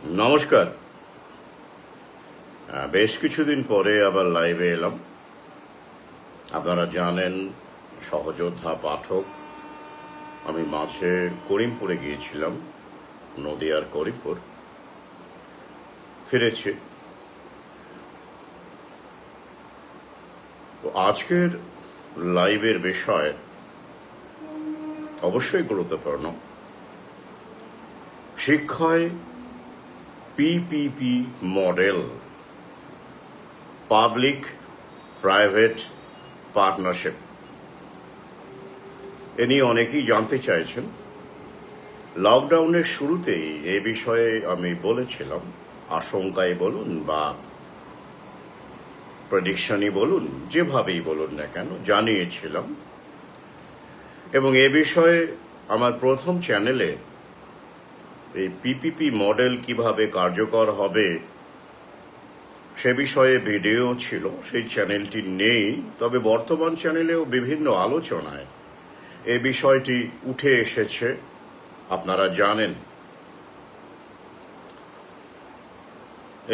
নমস্কার। বেশ কিছুদিন পরে আবার লাইভে এলাম। আপনারা জানেন, সহযোদ্ধা পাঠক, আমি মাঝে করিমপুরে গিয়েছিলাম, নদিয়ার করিমপুর। ফিরেছি। আজকের লাইভের বিষয় অবশ্যই গুরুত্বপূর্ণ। শিক্ষায় PPP model, public private partnership, এ নিয়ে অনেকেই জানতে চাইছেন। লকডাউনের শুরুতেই এ বিষয়ে আমি বলেছিলাম, আশঙ্কায় বলুন বা প্রেডিকশনই বলুন, যেভাবেই বলুন না কেন, জানিয়েছিলাম। এবং এ বিষয়ে আমার প্রথম চ্যানেলে এই পিপিপি মডেল কিভাবে কার্যকর হবে সে বিষয়ে ভিডিও ছিল। সেই চ্যানেলটি নেই, তবে বর্তমান চ্যানেলেও বিভিন্ন আলোচনায় এ বিষয়টি উঠে এসেছে, আপনারা জানেন।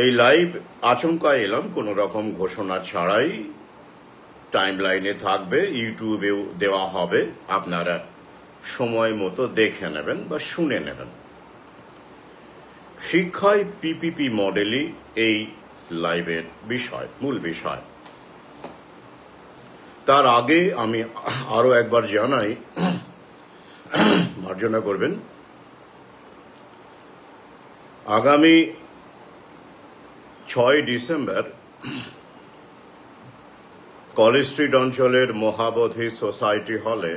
এই লাইভ আচমকা এলাম, কোনো রকম ঘোষণা ছাড়াই। টাইম লাইনে থাকবে, ইউটিউবেও দেওয়া হবে, আপনারা সময় মতো দেখে নেবেন বা শুনে নেবেন। শিক্ষায় পিপিপি মডেলই এই লাইভের বিষয়, মূল বিষয়। তার আগে আমি আরো একবার জানাই, মার্জনা করবেন, আগামী 6 ডিসেম্বর কলেজ স্ট্রিট অঞ্চলের মহাবোধি সোসাইটি হলে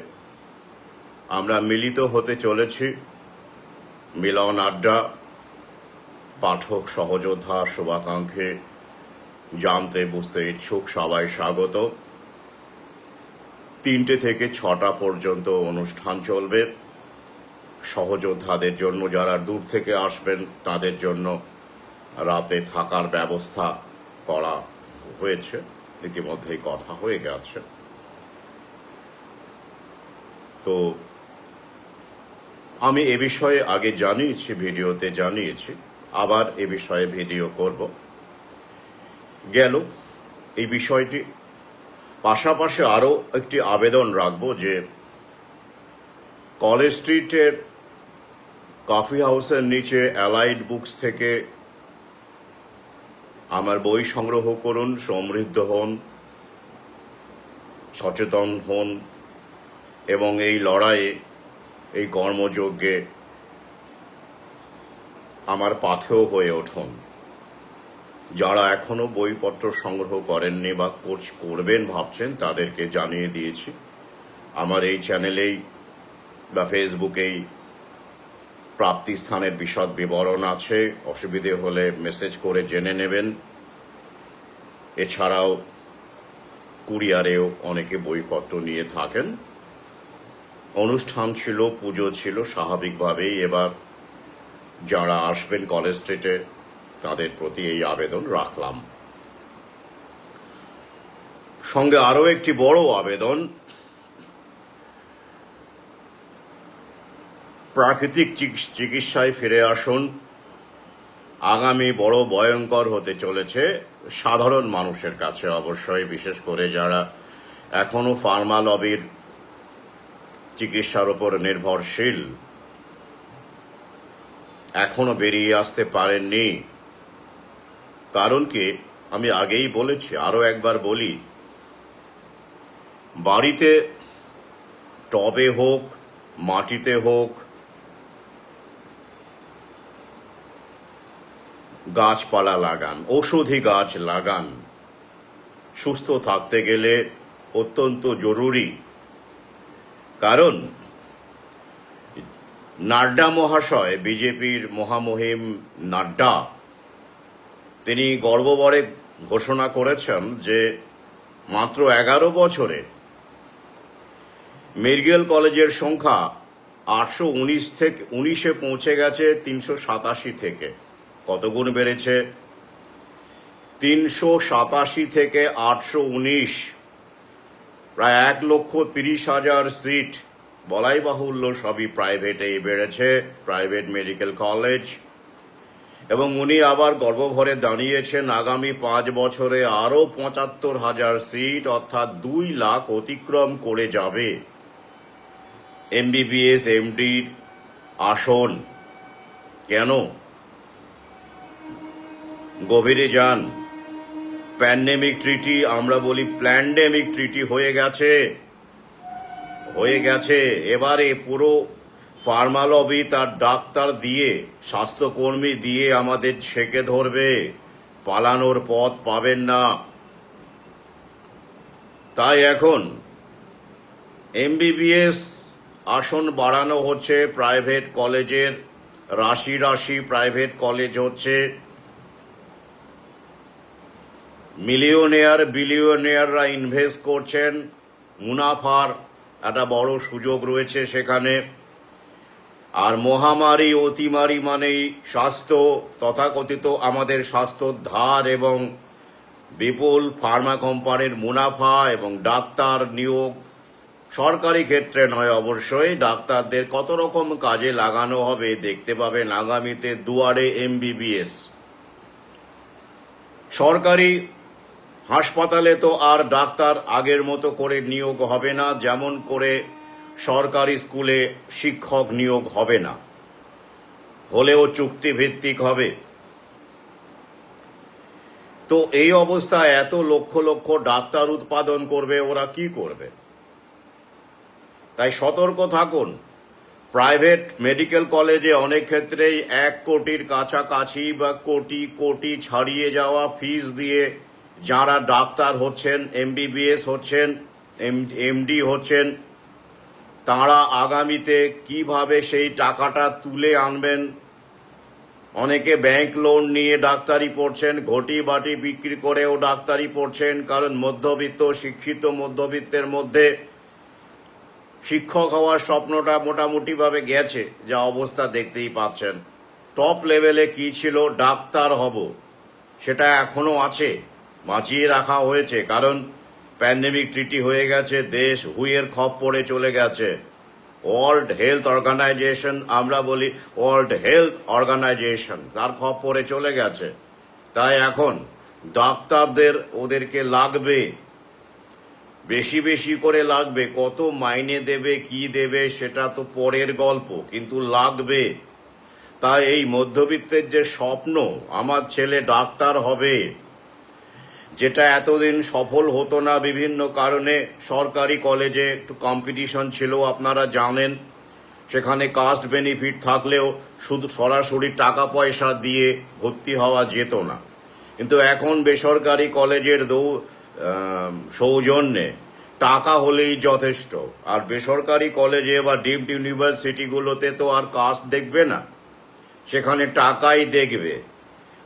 আমরা মিলিত হতে চলেছি। মিলন আড্ডা, পাঠক, সহযোদ্ধা, শুভাকাঙ্ক্ষী, জানতে বুঝতে ইচ্ছুক সবাই স্বাগত। 3টে থেকে 6টা পর্যন্ত অনুষ্ঠান চলবে। সহযোদ্ধাদের জন্য, যারা দূর থেকে আসবেন তাদের জন্য রাতে থাকার ব্যবস্থা করা হয়েছে, ইতিমধ্যেই কথা হয়ে গেছে। তো আমি এ বিষয়ে আগে জানিয়েছি, ভিডিওতে জানিয়েছি, আবার এ বিষয়ে ভিডিও করব। গেল এই বিষয়টি। পাশাপাশি আরো একটি আবেদন রাখবো যে কলেজ স্ট্রিটের কফি হাউসের নিচে অ্যালাইড বুকস থেকে আমার বই সংগ্রহ করুন, সমৃদ্ধ হন, সচেতন হন এবং এই লড়াইয়ে, এই কর্মযজ্ঞে আমার পাথেয় হয়ে উঠুন। যারা এখনো বইপত্র সংগ্রহ করেননি বা করবেন ভাবছেন, তাদেরকে জানিয়ে দিয়েছি। আমার এই চ্যানেলেই বা ফেসবুকেই প্রাপ্তি স্থানের বিশদ বিবরণ আছে, অসুবিধে হলে মেসেজ করে জেনে নেবেন। এছাড়াও কুরিয়ারেও অনেকে বইপত্র নিয়ে থাকেন। অনুষ্ঠান ছিল, পুজো ছিল, স্বাভাবিকভাবেই এবার যারা আসবেন কলেজ স্ট্রিটে তাদের প্রতি এই আবেদন রাখলাম। সঙ্গে আরো একটি বড় আবেদন, প্রাকৃতিক চিকিৎসায় ফিরে আসুন। আগামী বড় ভয়ঙ্কর হতে চলেছে সাধারণ মানুষের কাছে, অবশ্যই, বিশেষ করে যারা এখনো ফার্মা লবির চিকিৎসার উপর নির্ভরশীল, এখনো বেরিয়ে আসতে পারেননি। কারণ কি, আমি আগেই বলেছি, আরো একবার বলি, বাড়িতে টবে হোক, মাটিতে হোক, গাছপালা লাগান, ঔষধি গাছ লাগান। সুস্থ থাকতে গেলে অত্যন্ত জরুরি। কারণ নাড্ডা মহাশয়, বিজেপির মহামহিম নাড্ডা, তিনি গর্বভরে ঘোষণা করেছেন যে মাত্র 11 বছরে মেডিকেল কলেজের সংখ্যা 819 থেকে 19-এ পৌঁছে গেছে 387 থেকে। কত গুণ বেড়েছে? 387 থেকে 819, প্রায় 1,30,000 সিট। বলাই বাহুল্য, সবই প্রাইভেটেই বেড়েছে, প্রাইভেট মেডিকেল কলেজ। এবং উনি আবার গর্বভরে দাঁড়িয়েছেন আগামী 5 বছরে আরো ৭৫,০০০ সিট অর্থাৎ 2 লাখ অতিক্রম করে যাবে এমবিবিএস এমডির আসন। কেন? গভীরে যান। প্যান্ডেমিক ট্রিটি, আমরা বলি প্ল্যান্ডেমিক ট্রিটি হয়ে গেছে। এবারে পুরো ফার্মা লবি তার ডাক্তার দিয়ে, স্বাস্থ্যকর্মী দিয়ে আমাদের ছেঁকে ধরবে, পালানোর পথ পাবেন না। তাই এখন এমবিবিএস আসন বাড়ানো হচ্ছে, প্রাইভেট কলেজের রাশি প্রাইভেট কলেজ হচ্ছে, বিলিয়নিয়াররা ইনভেস্ট করছেন, মুনাফার একটা বড় সুযোগ রয়েছে সেখানে। আর মহামারী অতিমারী মানেই স্বাস্থ্য, তথাকথিত আমাদের স্বাস্থ্যর ধার এবং বিপুল ফার্মা কোম্পানির মুনাফা এবং ডাক্তার নিয়োগ। সরকারি ক্ষেত্রে নয় অবশ্যই, ডাক্তারদের কত রকম কাজে লাগানো হবে দেখতে পাবেন আগামীতে। দুয়ারে এমবিবিএস। সরকারি হাসপাতালে তো আর ডাক্তার আগের মতো করে নিয়োগ হবে না, যেমন করে সরকারি স্কুলে শিক্ষক নিয়োগ হবে না, হলেও চুক্তিভিত্তিক হবে। তো এই অবস্থায় এত লক্ষ লক্ষ ডাক্তার উৎপাদন করবে, ওরা কি করবে? তাই সতর্ক থাকুন। প্রাইভেট মেডিকেল কলেজে অনেক ক্ষেত্রেই 1 কোটির কাছাকাছি বা কোটি ছাড়িয়ে যাওয়া ফিস দিয়ে যারা ডাক্তার হচ্ছেন, এমবিবিএস হচ্ছেন, এমডি হচ্ছেন, তাঁরা আগামীতে কিভাবে সেই টাকাটা তুলে আনবেন। অনেকে ব্যাংক লোন নিয়ে ডাক্তারি পড়ছেন, ঘটি বাটি বিক্রি করেও ডাক্তারি পড়ছেন, কারণ মধ্যবিত্ত, শিক্ষিত মধ্যবিত্তের মধ্যে শিক্ষক হওয়ার স্বপ্নটা মোটামুটি ভাবে গেছে, যা অবস্থা দেখতেই পাচ্ছেন। টপ লেভেলে কি ছিল, ডাক্তার হব, সেটা এখনো আছে, বাঁচিয়ে রাখা হয়েছে, কারণ প্যান্ডেমিক ট্রিটি হয়ে গেছে, দেশ হুইয়ের খপ্পরে চলে গেছে। ওয়ার্ল্ড হেলথ অর্গানাইজেশন, আমরা বলি ওয়ার্ল্ড হেলথ অর্গানাইজেশন, তার খপ্পরে চলে গেছে। তাই এখন ডাক্তারদের ওদেরকে লাগবে, বেশি বেশি করে লাগবে। কত মাইনে দেবে, কি দেবে, সেটা তো পরের গল্প, কিন্তু লাগবে। তাই এই মধ্যবিত্তের যে স্বপ্ন, আমার ছেলে ডাক্তার হবে, যেটা এতদিন সফল হতো না বিভিন্ন কারণে। সরকারি কলেজে একটু কম্পিটিশন ছিল, আপনারা জানেন, সেখানে কাস্ট বেনিফিট থাকলেও শুধু সরাসরি টাকা পয়সা দিয়ে ভর্তি হওয়া যেত না। কিন্তু এখন বেসরকারি কলেজের সৌজন্যে টাকা হলেই যথেষ্ট। আর বেসরকারি কলেজে বা ডিমড ইউনিভার্সিটিগুলোতে তো আর কাস্ট দেখবে না, সেখানে টাকাই দেখবে।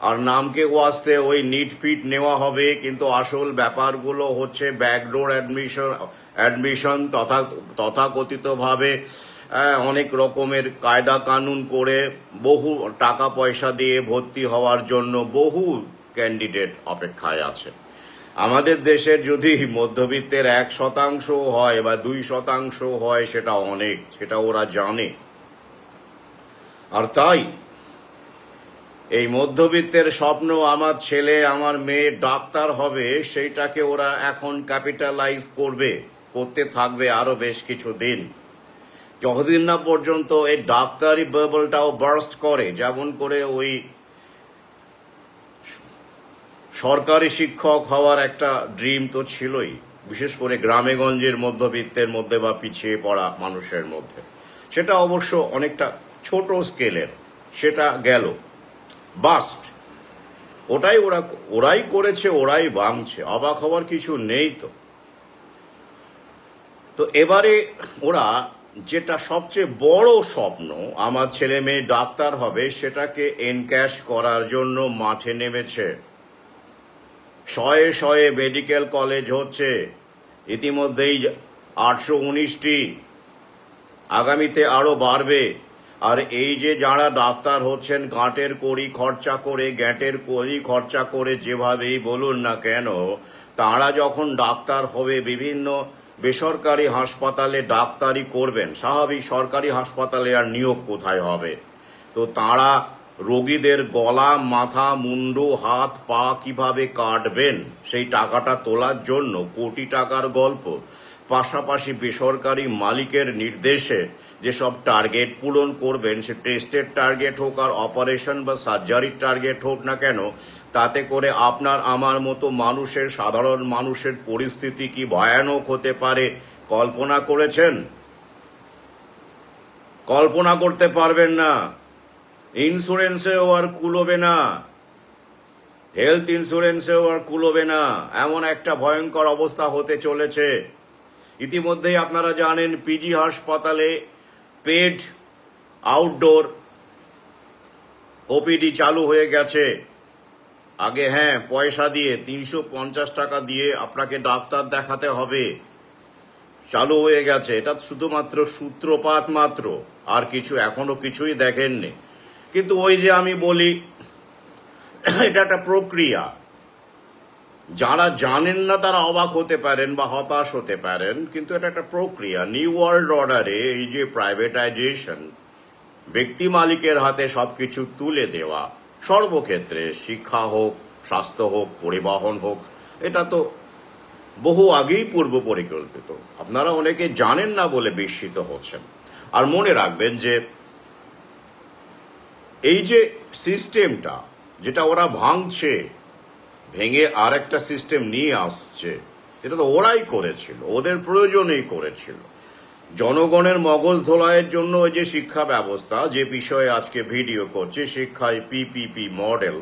আর নামকে ওয়াস্তে ওই নিট ফিট নেওয়া হবে, কিন্তু আসল ব্যাপারগুলো হচ্ছে ব্যাকডোর অ্যাডমিশন তথাকথিতভাবে অনেক রকমের কায়দা কানুন করে বহু টাকা পয়সা দিয়ে ভর্তি হওয়ার জন্য বহু ক্যান্ডিডেট অপেক্ষায় আছে। আমাদের দেশের যদি মধ্যবিত্তের 1% হয় বা 2% হয়, সেটা অনেক, সেটা ওরা জানে। আর তাই এই মধ্যবিত্তের স্বপ্ন, আমার ছেলে আমার মেয়ে ডাক্তার হবে, সেইটাকে ওরা এখন ক্যাপিটালাইজ করতে থাকবে আরো বেশ কিছু দিন, যতদিন না পর্যন্ত এই ডাক্তারি বাবলটাও বার্স্ট করে। যেমন করে ওই সরকারি শিক্ষক হওয়ার একটা ড্রিম তো ছিলই, বিশেষ করে গ্রামে গঞ্জের মধ্যবিত্তের মধ্যে বা পিছিয়ে পড়া মানুষের মধ্যে। সেটা অবশ্য অনেকটা ছোট স্কেলের, সেটা গেল, বাস্ট। ওরাই করেছে, ওরাই ভাঙছে, অবাক হওয়ার কিছু নেই। তো এবারে ওরা যেটা সবচেয়ে বড় স্বপ্ন, আমার ছেলে মেয়ে ডাক্তার হবে, সেটাকে এনক্যাশ করার জন্য মাঠে নেমেছে। শয়ে মেডিকেল কলেজ হচ্ছে, ইতিমধ্যেই 819টি, আগামীতে আরো বাড়বে। আর এই যে যারা ডাক্তার হচ্ছেন, গ্যাঁটের কড়ি খরচা করে যেভাবেই বলুন না কেন, তারা যখন ডাক্তার হবে বিভিন্ন বেসরকারি হাসপাতালে ডাক্তারি করবেন, স্বাভাবিক সরকারি হাসপাতালে আর নিয়োগ কোথায় হবে? তো তারা রোগীদের গলা, মাথা, মুন্ডু, হাত, পা কিভাবে কাটবেন সেই টাকাটা তোলার জন্য কোটি টাকার গল্প। পাশাপাশি বেসরকারি মালিকের নির্দেশে যেসব টার্গেট পূরণ করবেন, সে টেস্টের টার্গেট হোক আর অপারেশন বা সার্জারির টার্গেট হোক না কেন, তাতে করে আপনার আমার মতো মানুষের, সাধারণ মানুষের পরিস্থিতি কি ভয়ানক হতে পারে কল্পনা করেছেন? কল্পনা করতে পারবেন না। ইন্স্যুরেন্সেও আর কুলোবে না, হেলথ ইন্স্যুরেন্সেও আর কুলোবে না, এমন একটা ভয়ঙ্কর অবস্থা হতে চলেছে। ইতিমধ্যেই আপনারা জানেন পিজি হাসপাতালে পেড আউটডোর ওপিডি চালু হয়ে গেছে। আগে হ্যাঁ, পয়সা দিয়ে 350 টাকা দিয়ে আপনাকে ডাক্তার দেখাতে হবে, চালু হয়ে গেছে। এটা শুধুমাত্র সূত্রপাত মাত্র, আর কিছু এখনো কিছুই দেখেননি। কিন্তু ওই যে আমি বলি, এটা একটা প্রক্রিয়া। যারা জানেন না তারা অবাক হতে পারেন বা হতাশ হতে পারেন, কিন্তু এটা একটা প্রক্রিয়া। নিউ ওয়ার্ল্ড অর্ডারে এই যে প্রাইভেটাইজেশন, ব্যক্তি মালিকের হাতে সবকিছু তুলে দেওয়া, সর্বক্ষেত্রে শিক্ষা হোক, স্বাস্থ্য হোক, পরিবহন হোক, এটা তো বহু আগেই পূর্ব পরিকল্পিত। আপনারা অনেকে জানেন না বলে বিস্মিত হচ্ছেন। আর মনে রাখবেন যে এই যে সিস্টেমটা যেটা ওরা ভাঙছে, ভেঙে আর একটা সিস্টেম নিয়ে আসছে, এটা তো ওরাই করেছিল, ওদের প্রয়োজনেই করেছিল। জনগণের মগজ ধোলাইয়ের জন্য ওই যে শিক্ষা ব্যবস্থা, যে বিষয়ে আজকে ভিডিও করছে, শিক্ষায় পিপিপি মডেল,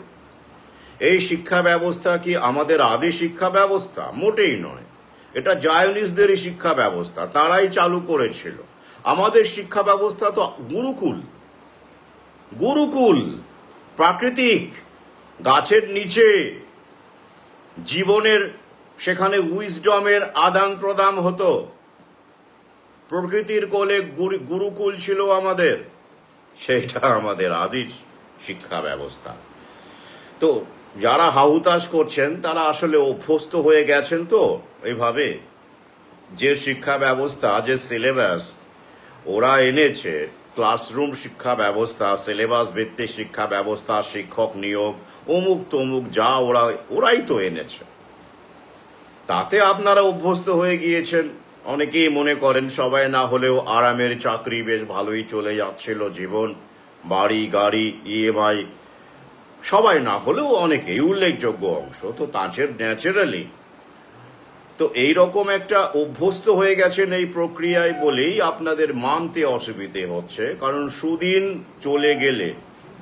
এই শিক্ষা ব্যবস্থা কি আমাদের আদি শিক্ষা ব্যবস্থা? মোটেই নয়। এটা জায়নিস্টদেরই শিক্ষা ব্যবস্থা, তারাই চালু করেছিল। আমাদের শিক্ষা ব্যবস্থা তো গুরুকুল, গুরুকুল, প্রাকৃতিক, গাছের নিচে জীবনের, সেখানে উইজডমের আদান প্রদান হতো। প্রকৃতির কোলে গুরুকুল ছিল আমাদের, সেটা আমাদের আদি শিক্ষা ব্যবস্থা। তো যারা হাহুতাশ করছেন তারা আসলে অভ্যস্ত হয়ে গেছেন তো এইভাবে। যে শিক্ষা ব্যবস্থা, যে সিলেবাস ওরা এনেছে, ক্লাসরুম শিক্ষা ব্যবস্থা, সিলেবাস ভিত্তিক শিক্ষা ব্যবস্থা, শিক্ষক নিয়োগ, অমুক তমুক, যা ওরাই তো এনেছে। তাতে আপনারা অভ্যস্ত হয়ে গিয়েছেন। অনেকেই মনে করেন সবাই না হলেও আরামের চাকরি, বেশ ভালোই চলে যাচ্ছিল জীবন, বাড়ি গাড়ি, ইএমআই, সবাই না হলেও অনেকেই, উল্লেখযোগ্য অংশ তো তাঁদের ন্যাচারালি তো এইরকম একটা অভ্যস্ত হয়ে গেছেন এই প্রক্রিয়ায় বলেই আপনাদের মানতে অসুবিধে হচ্ছে। কারণ সুদিন চলে গেলে,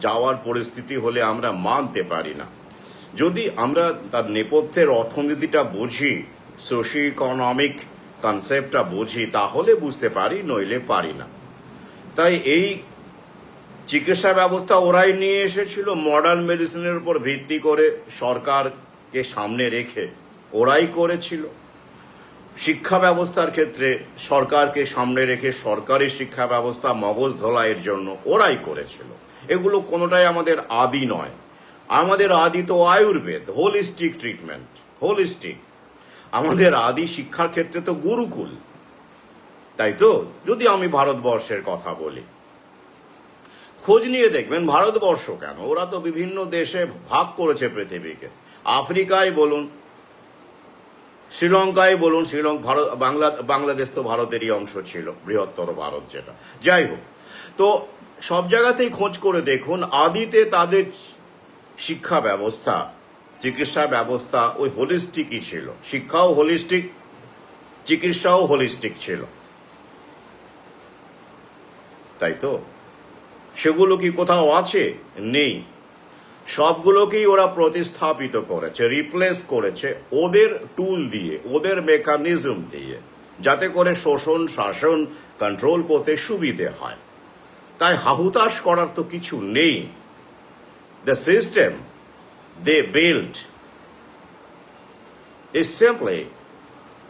যাওয়ার পরিস্থিতি হলে আমরা মানতে পারি না। যদি আমরা তার নেপথ্যের অর্থনীতিটা বুঝি, সোশিও ইকোনমিক কনসেপ্টটা বুঝি, তাহলে বুঝতে পারি, নইলে পারি না। তাই এই চিকিৎসা ব্যবস্থা ওরাই নিয়ে এসেছিল, মডার্ন মেডিসিনের উপর ভিত্তি করে, সরকারকে সামনে রেখে ওরাই করেছিল। শিক্ষা ব্যবস্থার ক্ষেত্রে সরকারকে সামনে রেখে সরকারি শিক্ষা ব্যবস্থা মগজ ধোলাইয়ের জন্য ওরাই করেছিল। এগুলো কোনোটাই আমাদের আদি নয়। আমাদের আদি তো আয়ুর্বেদ, হোলিস্টিক ট্রিটমেন্ট, হোলিস্টিক। আমাদের আদি শিক্ষার ক্ষেত্রে তো গুরুকুল, তাই তো? যদি আমি ভারতবর্ষের কথা বলি, খোঁজ নিয়ে দেখবেন ভারতবর্ষ কেন, ওরা তো বিভিন্ন দেশে ভাগ করেছে পৃথিবীকে। আফ্রিকায় বলুন, শ্রীলঙ্কায় বলুন, বাংলাদেশ তো ভারতেরই অংশ ছিল, বৃহত্তর ভারত যেটা। যাই হোক, তো সব জায়গাতেই খোঁজ করে দেখুন, আদিতে তাদের শিক্ষা ব্যবস্থা, চিকিৎসা ব্যবস্থা ওই হোলিস্টিকই ছিল। শিক্ষাও হোলিস্টিক, চিকিৎসাও হোলিস্টিক ছিল, তাই তো? সেগুলো কি কোথাও আছে? নেই। সবগুলোকেই ওরা প্রতিস্থাপিত করেছে, রিপ্লেস করেছে ওদের টুল দিয়ে, ওদের মেকানিজম দিয়ে, যাতে করে শোষণ, শাসন, কন্ট্রোল করতে সুবিধে হয়। তাই হাহুতাশ করার তো কিছু নেই। The system they built is simply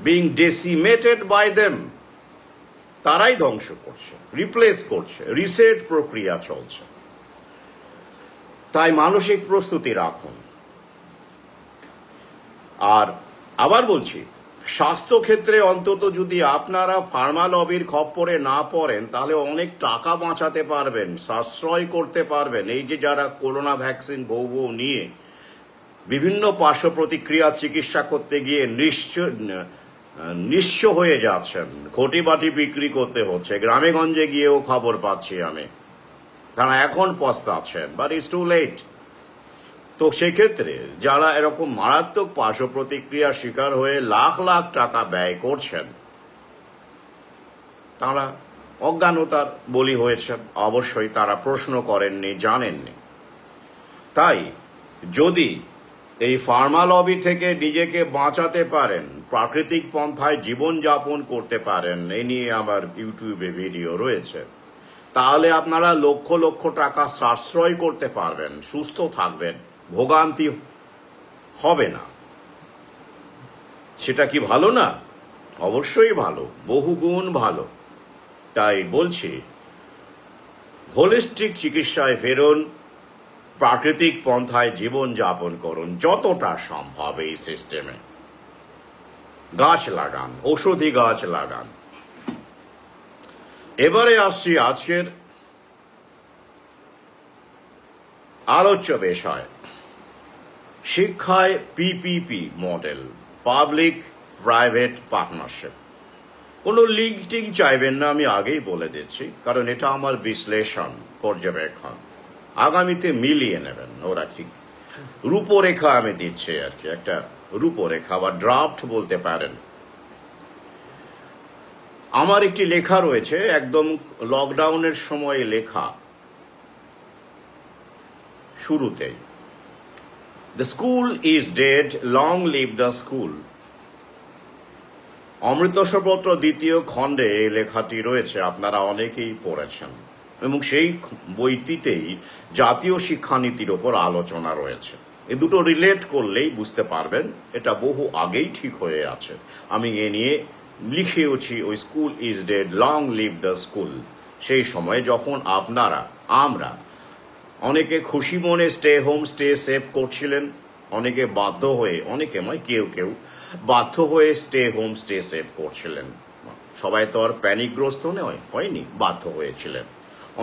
being decimated by them. তারাই ধ্বংস করছে, রিপ্লেস করছে, রিসেট প্রক্রিয়া চলছে। তাই মানসিক প্রস্তুতি রাখুন। আর আবার বলছি, স্বাস্থ্যক্ষেত্রে অন্তত যদি আপনারা ফার্মা লবির খপ্পরে না পড়েন তাহলে অনেক টাকা বাঁচাতে পারবেন, সাশ্রয় করতে পারবেন। এই যে যারা করোনা ভ্যাকসিন বউ নিয়ে বিভিন্ন পার্শ্ব প্রতিক্রিয়া চিকিৎসা করতে গিয়ে নিঃস্ব হয়ে যাচ্ছেন, খটি বাটি বিক্রি করতে হচ্ছে, গ্রামে গঞ্জে গিয়েও খবর পাচ্ছি আমি, তারা এখন পস্তাচ্ছেন, বাট ইটস টু লেট। তো সেক্ষেত্রে যারা এরকম মারাত্মক পার্শ্ব প্রতিক্রিয়ার শিকার হয়ে লাখ লাখ টাকা ব্যয় করছেন, তারা অজ্ঞানতার বলি হয়েছেন। অবশ্যই তারা প্রশ্ন করেননি, জানেননি। তাই যদি এই ফার্মা লবি থেকে নিজেকে বাঁচাতে পারেন, প্রাকৃতিক পন্থায় জীবনযাপন করতে পারেন, এই নিয়ে আমার ইউটিউবে ভিডিও রয়েছে, তাহলে আপনারা লক্ষ লক্ষ টাকা সাশ্রয় করতে পারবেন, সুস্থ থাকবেন, ভোগান্তি হবে না। সেটা কি ভালো না? অবশ্যই ভালো, বহুগুণ ভালো। তাই বলছি, হোলিস্টিক চিকিৎসায় ফেরুন, প্রাকৃতিক পন্থায় জীবন যাপন করুন যতটা সম্ভব। এই সিস্টেমে গাছ লাগান, ঔষধি গাছ লাগান। এবারে আসছি আজকের আলোচ্য বিষয়, শিক্ষায় PPP model, public private partnership. কোনো লিঙ্কিং চাইবেন না, আমি আগেই বলে দিচ্ছি, কারণ এটা আমার বিশ্লেষণ, পর্যবেক্ষণ। আগামীতে মিলিয়ে নেবেন। ওরা ঠিক রূপরেখা আমি দিচ্ছি আর কি, একটা রূপরেখা বা ড্রাফট বলতে পারেন। আমার একটি লেখা রয়েছে, একদম লকডাউনের সময় লেখা, শুরুতেই, the school is dead, long live the school. অমৃতসরপত্র দ্বিতীয় খণ্ডে এই লেখাটি রয়েছে, আপনারা অনেকেই পড়েছেন, এবং সেই বইটিতেই জাতীয় শিক্ষানীতির ওপর আলোচনা রয়েছে। এ দুটো রিলেট করলেই বুঝতে পারবেন এটা বহু আগেই ঠিক হয়ে আছে। আমি এ নিয়ে লিখেওছি, ওই school is dead, long live the school. সেই সময় যখন আমরা অনেকে খুশি মনে স্টে হোম স্টে সেভ করছিলেন, অনেকে বাধ্য হয়ে, অনেকে নয়, কেউ বাধ্য হয়ে স্টে হোম স্টে সেভ করছিলেন। সবাই তো আর প্যানিকগ্রস্ত হয়নি, বাধ্য হয়েছিলেন।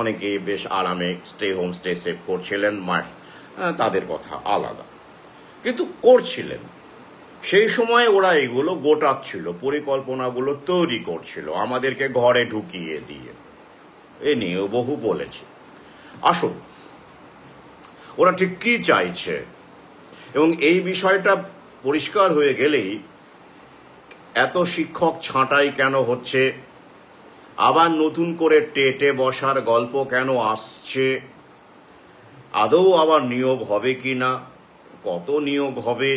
অনেকে বেশ আরামে স্টে হোম স্টে সেভ করছিলেন, তাদের কথা আলাদা, কিন্তু করছিলেন। সেই সময় ওরা এগুলো গোটাচ্ছিল, পরিকল্পনাগুলো তৈরি করছিল, আমাদেরকে ঘরে ঢুকিয়ে দিয়ে। এ নিয়েও বহু বলেছি। আসুন, ওরা ঠিক কি চাইছে, এবং এই বিষয়টা পরিষ্কার হয়ে গেলেই এত শিক্ষক ছাঁটাই কেন হচ্ছে, আবার নতুন করে টেটে বসার গল্প কেন আসছে, আদৌ আবার নিয়োগ হবে কি না, কত নিয়োগ হবে,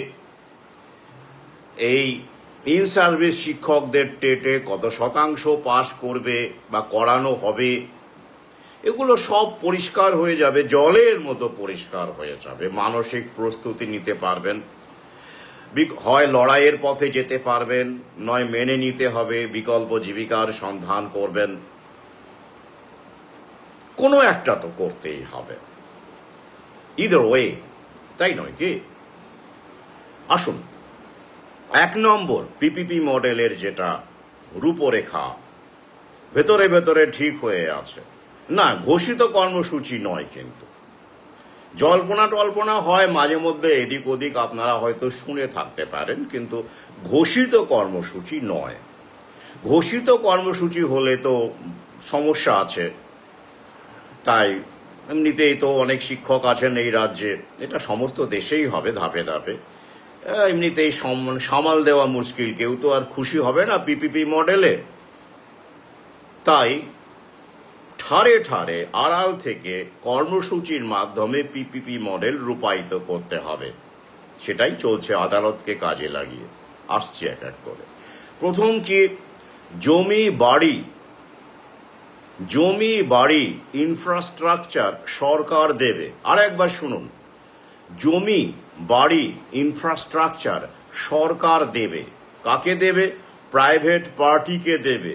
এই ইন সার্ভিস শিক্ষকদের টেটে কত শতাংশ পাস করবে বা করানো হবে, এগুলো সব পরিষ্কার হয়ে যাবে, জলের মতো পরিষ্কার হয়ে যাবে। মানসিক প্রস্তুতি নিতে পারবেন, হয় লড়াইয়ের পথে যেতে পারবেন, নয় মেনে নিতে হবে, বিকল্প জীবিকার সন্ধান করবেন, কোনো একটা তো করতেই হবে, ইদার ওয়ে, তাই নয় কি? আসুন, 1 নম্বর পিপিপি মডেলের যেটা রূপরেখা ভেতরে ভেতরে ঠিক হয়ে আছে, না ঘোষিত কর্মসূচি নয়, কিন্তু জল্পনা টল্পনা হয় মাঝে মধ্যে এদিক ওদিক, আপনারা হয়তো শুনে থাকতে পারেন, কিন্তু ঘোষিত কর্মসূচি নয়। ঘোষিত কর্মসূচি হলে তো সমস্যা আছে। তাই এমনিতেই তো অনেক শিক্ষক আছেন এই রাজ্যে, এটা সমস্ত দেশেই হবে ধাপে ধাপে, এমনিতেই সামাল দেওয়া মুশকিল, কেউ তো আর খুশি হবে না পিপিপি মডেলে। তাই ঠারে ঠারে আড়াল থেকে কর্মসূচির মাধ্যমে পিপিপি মডেল রূপায়িত করতে হবে, সেটাই চলছে আদালতকে কাজে লাগিয়ে। আসছি এক এক করে। প্রথম কি, জমি বাড়ি ইনফ্রাস্ট্রাকচার সরকার দেবে। আর একবার শুনুন, জমি বাড়ি ইনফ্রাস্ট্রাকচার সরকার দেবে। কাকে দেবে? প্রাইভেট পার্টিকে দেবে।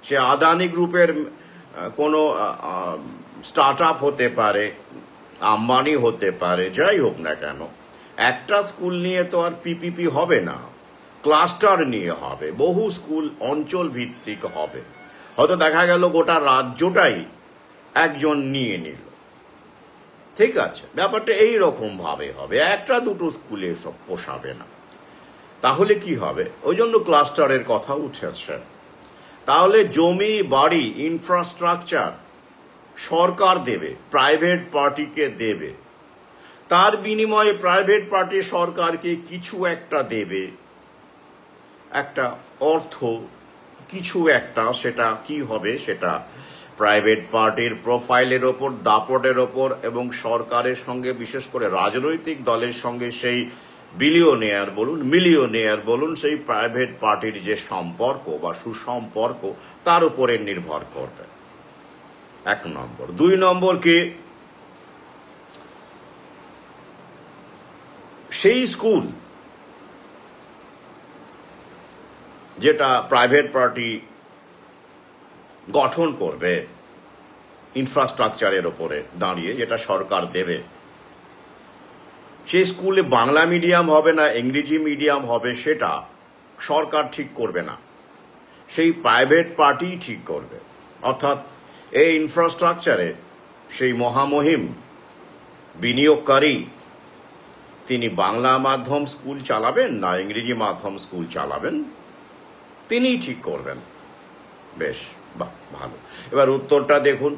সে আদানি গ্রুপের কোনো স্টার্ট আপ হতে পারে, আম্বানি হতে পারে, যাই হোক না কেন, একটা স্কুল নিয়ে তো আর পিপিপি হবে না। ক্লাস্টার নিয়ে হবে, বহু স্কুল অঞ্চল ভিত্তিক হবে, হয়তো দেখা গেল গোটা রাজ্যটাই একজন নিয়ে নিল, ঠিক আছে, ব্যাপারটা এই রকম ভাবে হবে, একটা দুটো স্কুলে সব পোষাবে না। তাহলে কি হবে? ওই জন্য ক্লাস্টারের কথা উঠেছে। তাহলে জমি বাড়ি ইনফ্রাস্ট্রাকচার সরকার দেবে, প্রাইভেট পার্টিকে দেবে, তার বিনিময়ে প্রাইভেট পার্টি সরকারকে কিছু একটা দেবে, একটা অর্থ কিছু একটা, সেটা কি হবে সেটা প্রাইভেট পার্টির প্রোফাইলের ওপর, দাপটের ওপর এবং সরকারের সঙ্গে, বিশেষ করে রাজনৈতিক দলের সঙ্গে সেই বিলিয়নিয়ার বলুন মিলিয়নিয়ার বলুন, সেই প্রাইভেট পার্টির যে সম্পর্ক বা সুসম্পর্ক তার উপরে নির্ভর করবে। 1 নম্বর। 2 নম্বর কি, সেই স্কুল যেটা প্রাইভেট পার্টি গঠন করবে ইনফ্রাস্ট্রাকচারের ওপরে দাঁড়িয়ে, যেটা সরকার দেবে, সেই স্কুলে বাংলা মিডিয়াম হবে না ইংরেজি মিডিয়াম হবে সেটা সরকার ঠিক করবে না, সেই প্রাইভেট পার্টি ঠিক করবে। অর্থাৎ এই ইনফ্রাস্ট্রাকচারে সেই মহামহিম বিনিয়োগকারী তিনি বাংলা মাধ্যম স্কুল চালাবেন না ইংরেজি মাধ্যম স্কুল চালাবেন, তিনিই ঠিক করবেন। বেশ, বাহ, ভালো। এবার উত্তরটা দেখুন,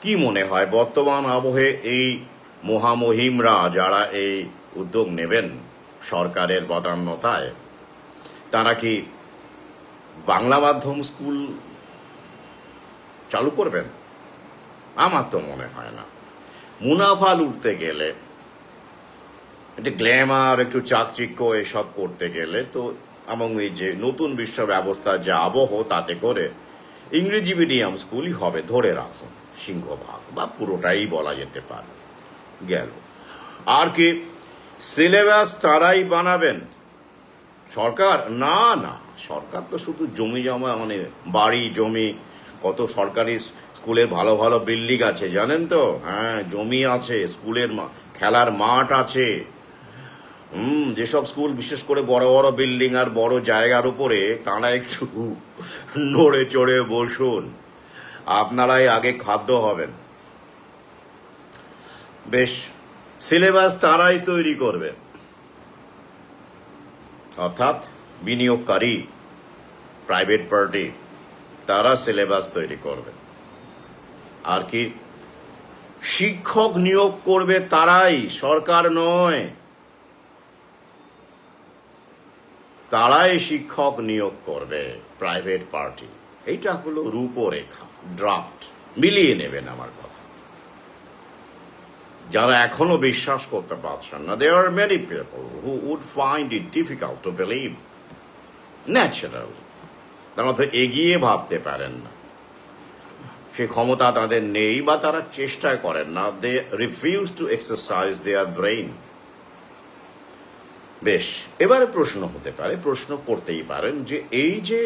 কি মনে হয় বর্তমান আবহে এই মহামহিমরা যারা এই উদ্যোগ নেবেন সরকারের বদান্যতায়, তারা কি বাংলা মাধ্যম স্কুল চালু করবেন? আমার তো মনে হয় না। মুনাফা লুটতে গেলে, একটু গ্ল্যামার, একটু চাকচিক্য এসব করতে গেলে তো, এবং এই যে নতুন বিশ্ব ব্যবস্থার যে আবহ, তাতে করে ইংরেজি মিডিয়াম স্কুলই হবে, ধরে রাখুন সিংহভাগ বা পুরোটাই বলা যেতে পারে। গেল। আর কি সিলেবাস তারাই বানাবেন সরকার? না না, সরকার তো শুধু জমি জমা, মানে বাড়ি জমি, কত সরকারি স্কুলের ভালো ভালো বিল্ডিং আছে জানেন তো, হ্যাঁ, জমি আছে, স্কুলের খেলার মাঠ আছে। যেসব স্কুল বিশেষ করে বড় বড় বিল্ডিং আর বড় জায়গার উপরে, তারা একটু নড়ে চড়ে বসুন, আপনারাই আগে খাদ্য হবেন। বেশ, সিলেবাস তারাই তৈরি করবে, অর্থাৎ বিনিয়োগকারী প্রাইভেট পার্টি, তারা সিলেবাস তৈরি করবে। আর কি শিক্ষক নিয়োগ করবে তারাই, সরকার নয়, তারাই শিক্ষক নিয়োগ করবে প্রাইভেট পার্টি। এইটা হলো রূপরেখা, ড্রাফট, মিলিয়ে নেবেন আমার কথা। যারা এখনো বিশ্বাস করতে পারছেন না, there are many people who would find it difficult to believe, naturally, তারা তো এগিয়ে ভাবতে পারেন না, সে ক্ষমতা তাদের নেই বা তারা চেষ্টা করেন না, they refuse to exercise their brain। বেশ, এবারে প্রশ্ন হতে পারে, প্রশ্ন করতেই পারেন যে এই যে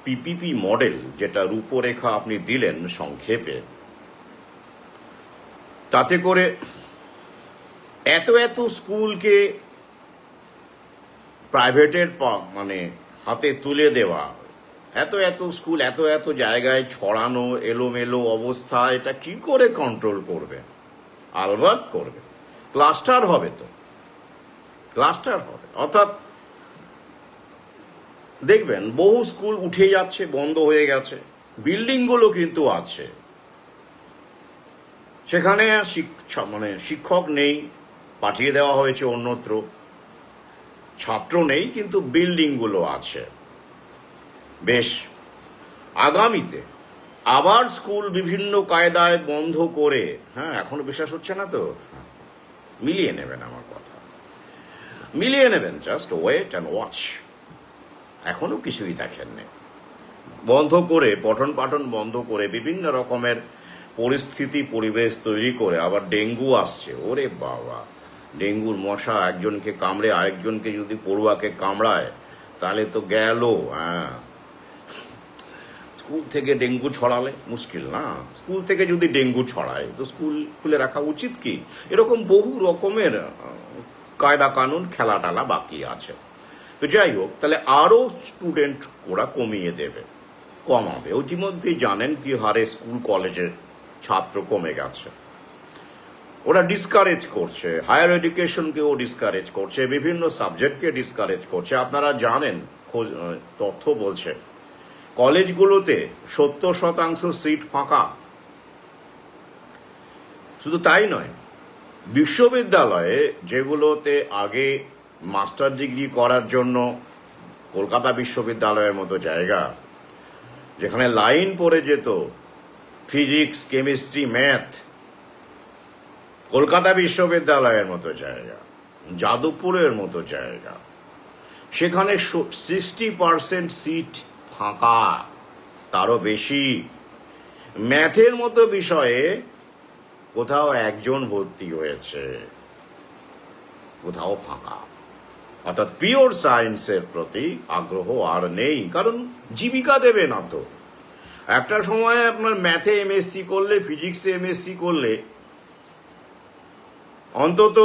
পিপিপি মডেল, যেটা রূপরেখা আপনি দিলেন সংক্ষেপে, তাতে করে এত এত স্কুলকে প্রাইভেটের মানে হাতে তুলে দেওয়া, এত এত স্কুল এত এত জায়গায় ছড়ানো এলোমেলো অবস্থা, এটা কি করে কন্ট্রোল করবে? আলবাত করবে, ক্লাস্টার হবে, তো ক্লাস্টার হবে। অর্থাৎ দেখবেন বহু স্কুল উঠে যাচ্ছে, বন্ধ হয়ে গেছে, বিল্ডিংগুলো কিন্তু আছে, সেখানে মানে শিক্ষক নেই, পাঠিয়ে দেওয়া হয়েছে অন্যত্র, ছাত্র নেই, কিন্তু বিল্ডিংগুলো আছে। বেশ, আগামীতে আবার স্কুল বিভিন্ন কায়দায় বন্ধ করে, হ্যাঁ, এখনো বিশ্বাস হচ্ছে না তো, মিলিয়ে নেবেন আমার কথা, মিলিয়ে নেবেন, জাস্ট ওয়েট অ্যান্ড ওয়াচ। এখনো কিছুই দেখেননি, বন্ধ করে, পঠন পাঠন বন্ধ করে, বিভিন্ন রকমের পরিস্থিতি পরিবেশ তৈরি করে আবার ডেঙ্গু আসছে। ওরে বাবা, ডেঙ্গুর মশা একজনকে কামড়ে আরেকজনকে যদি পড়ুয়াকে কামড়ায় তাহলে তো গেল। হ্যাঁ, স্কুল থেকে ডেঙ্গু ছড়ালে মুশকিল না? স্কুল থেকে যদি ডেঙ্গু ছড়ায় তো স্কুল খুলে রাখা উচিত কি? এরকম বহু রকমের কায়দা কানুন, খেলা টালা বাকি আছে। তো যাই হোক, তাহলে আরও স্টুডেন্ট ওরা কমাবে। ইতিমধ্যেই জানেন কি হারে স্কুল কলেজে ছাত্র কমে গেছে। ওরা ডিসকারেজ করছে, হায়ার এডুকেশনকেও ডিসকারেজ করছে, বিভিন্ন সাবজেক্টকে ডিসকারেজ করছে। আপনারা জানেন, তথ্য বলছে কলেজগুলোতে 70% সিট ফাঁকা। শুধু তাই নয়, বিশ্ববিদ্যালয়ে যেগুলোতে আগে মাস্টার ডিগ্রি করার জন্য কলকাতা বিশ্ববিদ্যালয়ের মতো জায়গা, যেখানে লাইন পড়ে যেত ফিজিক্স, কেমিস্ট্রি, ম্যাথ, কলকাতা বিশ্ববিদ্যালয়ের মতো জায়গা, যাদবপুরের মতো জায়গা, সেখানে 60% সিট ফাঁকা, তারও বেশি। ম্যাথের মতো বিষয়ে কোথাও একজন ভর্তি হয়েছে, কোথাও ফাঁকা। অর্থাৎ পিওর সায়েন্সের প্রতি আগ্রহ আর নেই, কারণ জীবিকা দেবে না তো। একটা সময় আপনার ম্যাথে এমএসসি করলে, ফিজিক্সে এমএসসি করলে অন্তত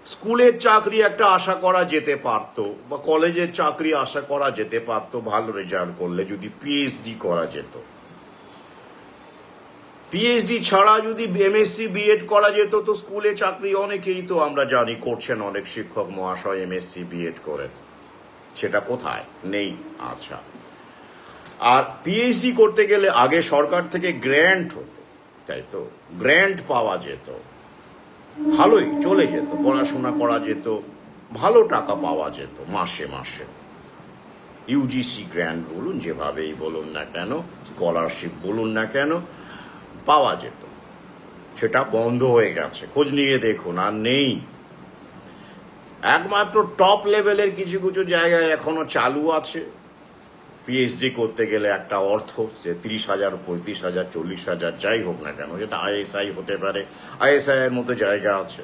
স্কুলের চাকরি একটা আশা করা যেতে পারত, বা কলেজের চাকরি আশা করা যেতে পারত ভালো রেজাল্ট করলে, যদি পিএইচডি করা যেত। পিএইচডি ছাড়া যদি এমএসসি বিএড করা যেত তো স্কুলে চাকরি অনেকেই তো আমরা জানি করছেন, অনেক শিক্ষক মহাশয় এমএসসি বিএড করেন। সেটা কোথায়? নেই। আচ্ছা, আর পিএইচডি করতে গেলে আগে সরকার থেকে গ্র্যান্ট হতো, তাই তো? গ্র্যান্ট পাওয়া যেত, ভালোই চলে যেত, পড়াশোনা করা যেত, ভালো টাকা পাওয়া যেত মাসে মাসে। ইউজিসি গ্র্যান্ট বলুন, যেভাবেই বলুন না কেন, স্কলারশিপ বলুন না কেন, পাওয়া যেত। সেটা বন্ধ হয়ে গেছে, খোঁজ নিয়ে দেখুন, আর নেই। একমাত্র টপ লেভেলের কিছু কিছু জায়গায় এখনো চালু আছে। পিএইচডি করতে গেলে একটা অর্থ, যে 30,000, 35,000, 40,000 যাই হোক না কেন, যেটা আইএসআই হতে পারে, আইএসআই এর মতো জায়গা আছে,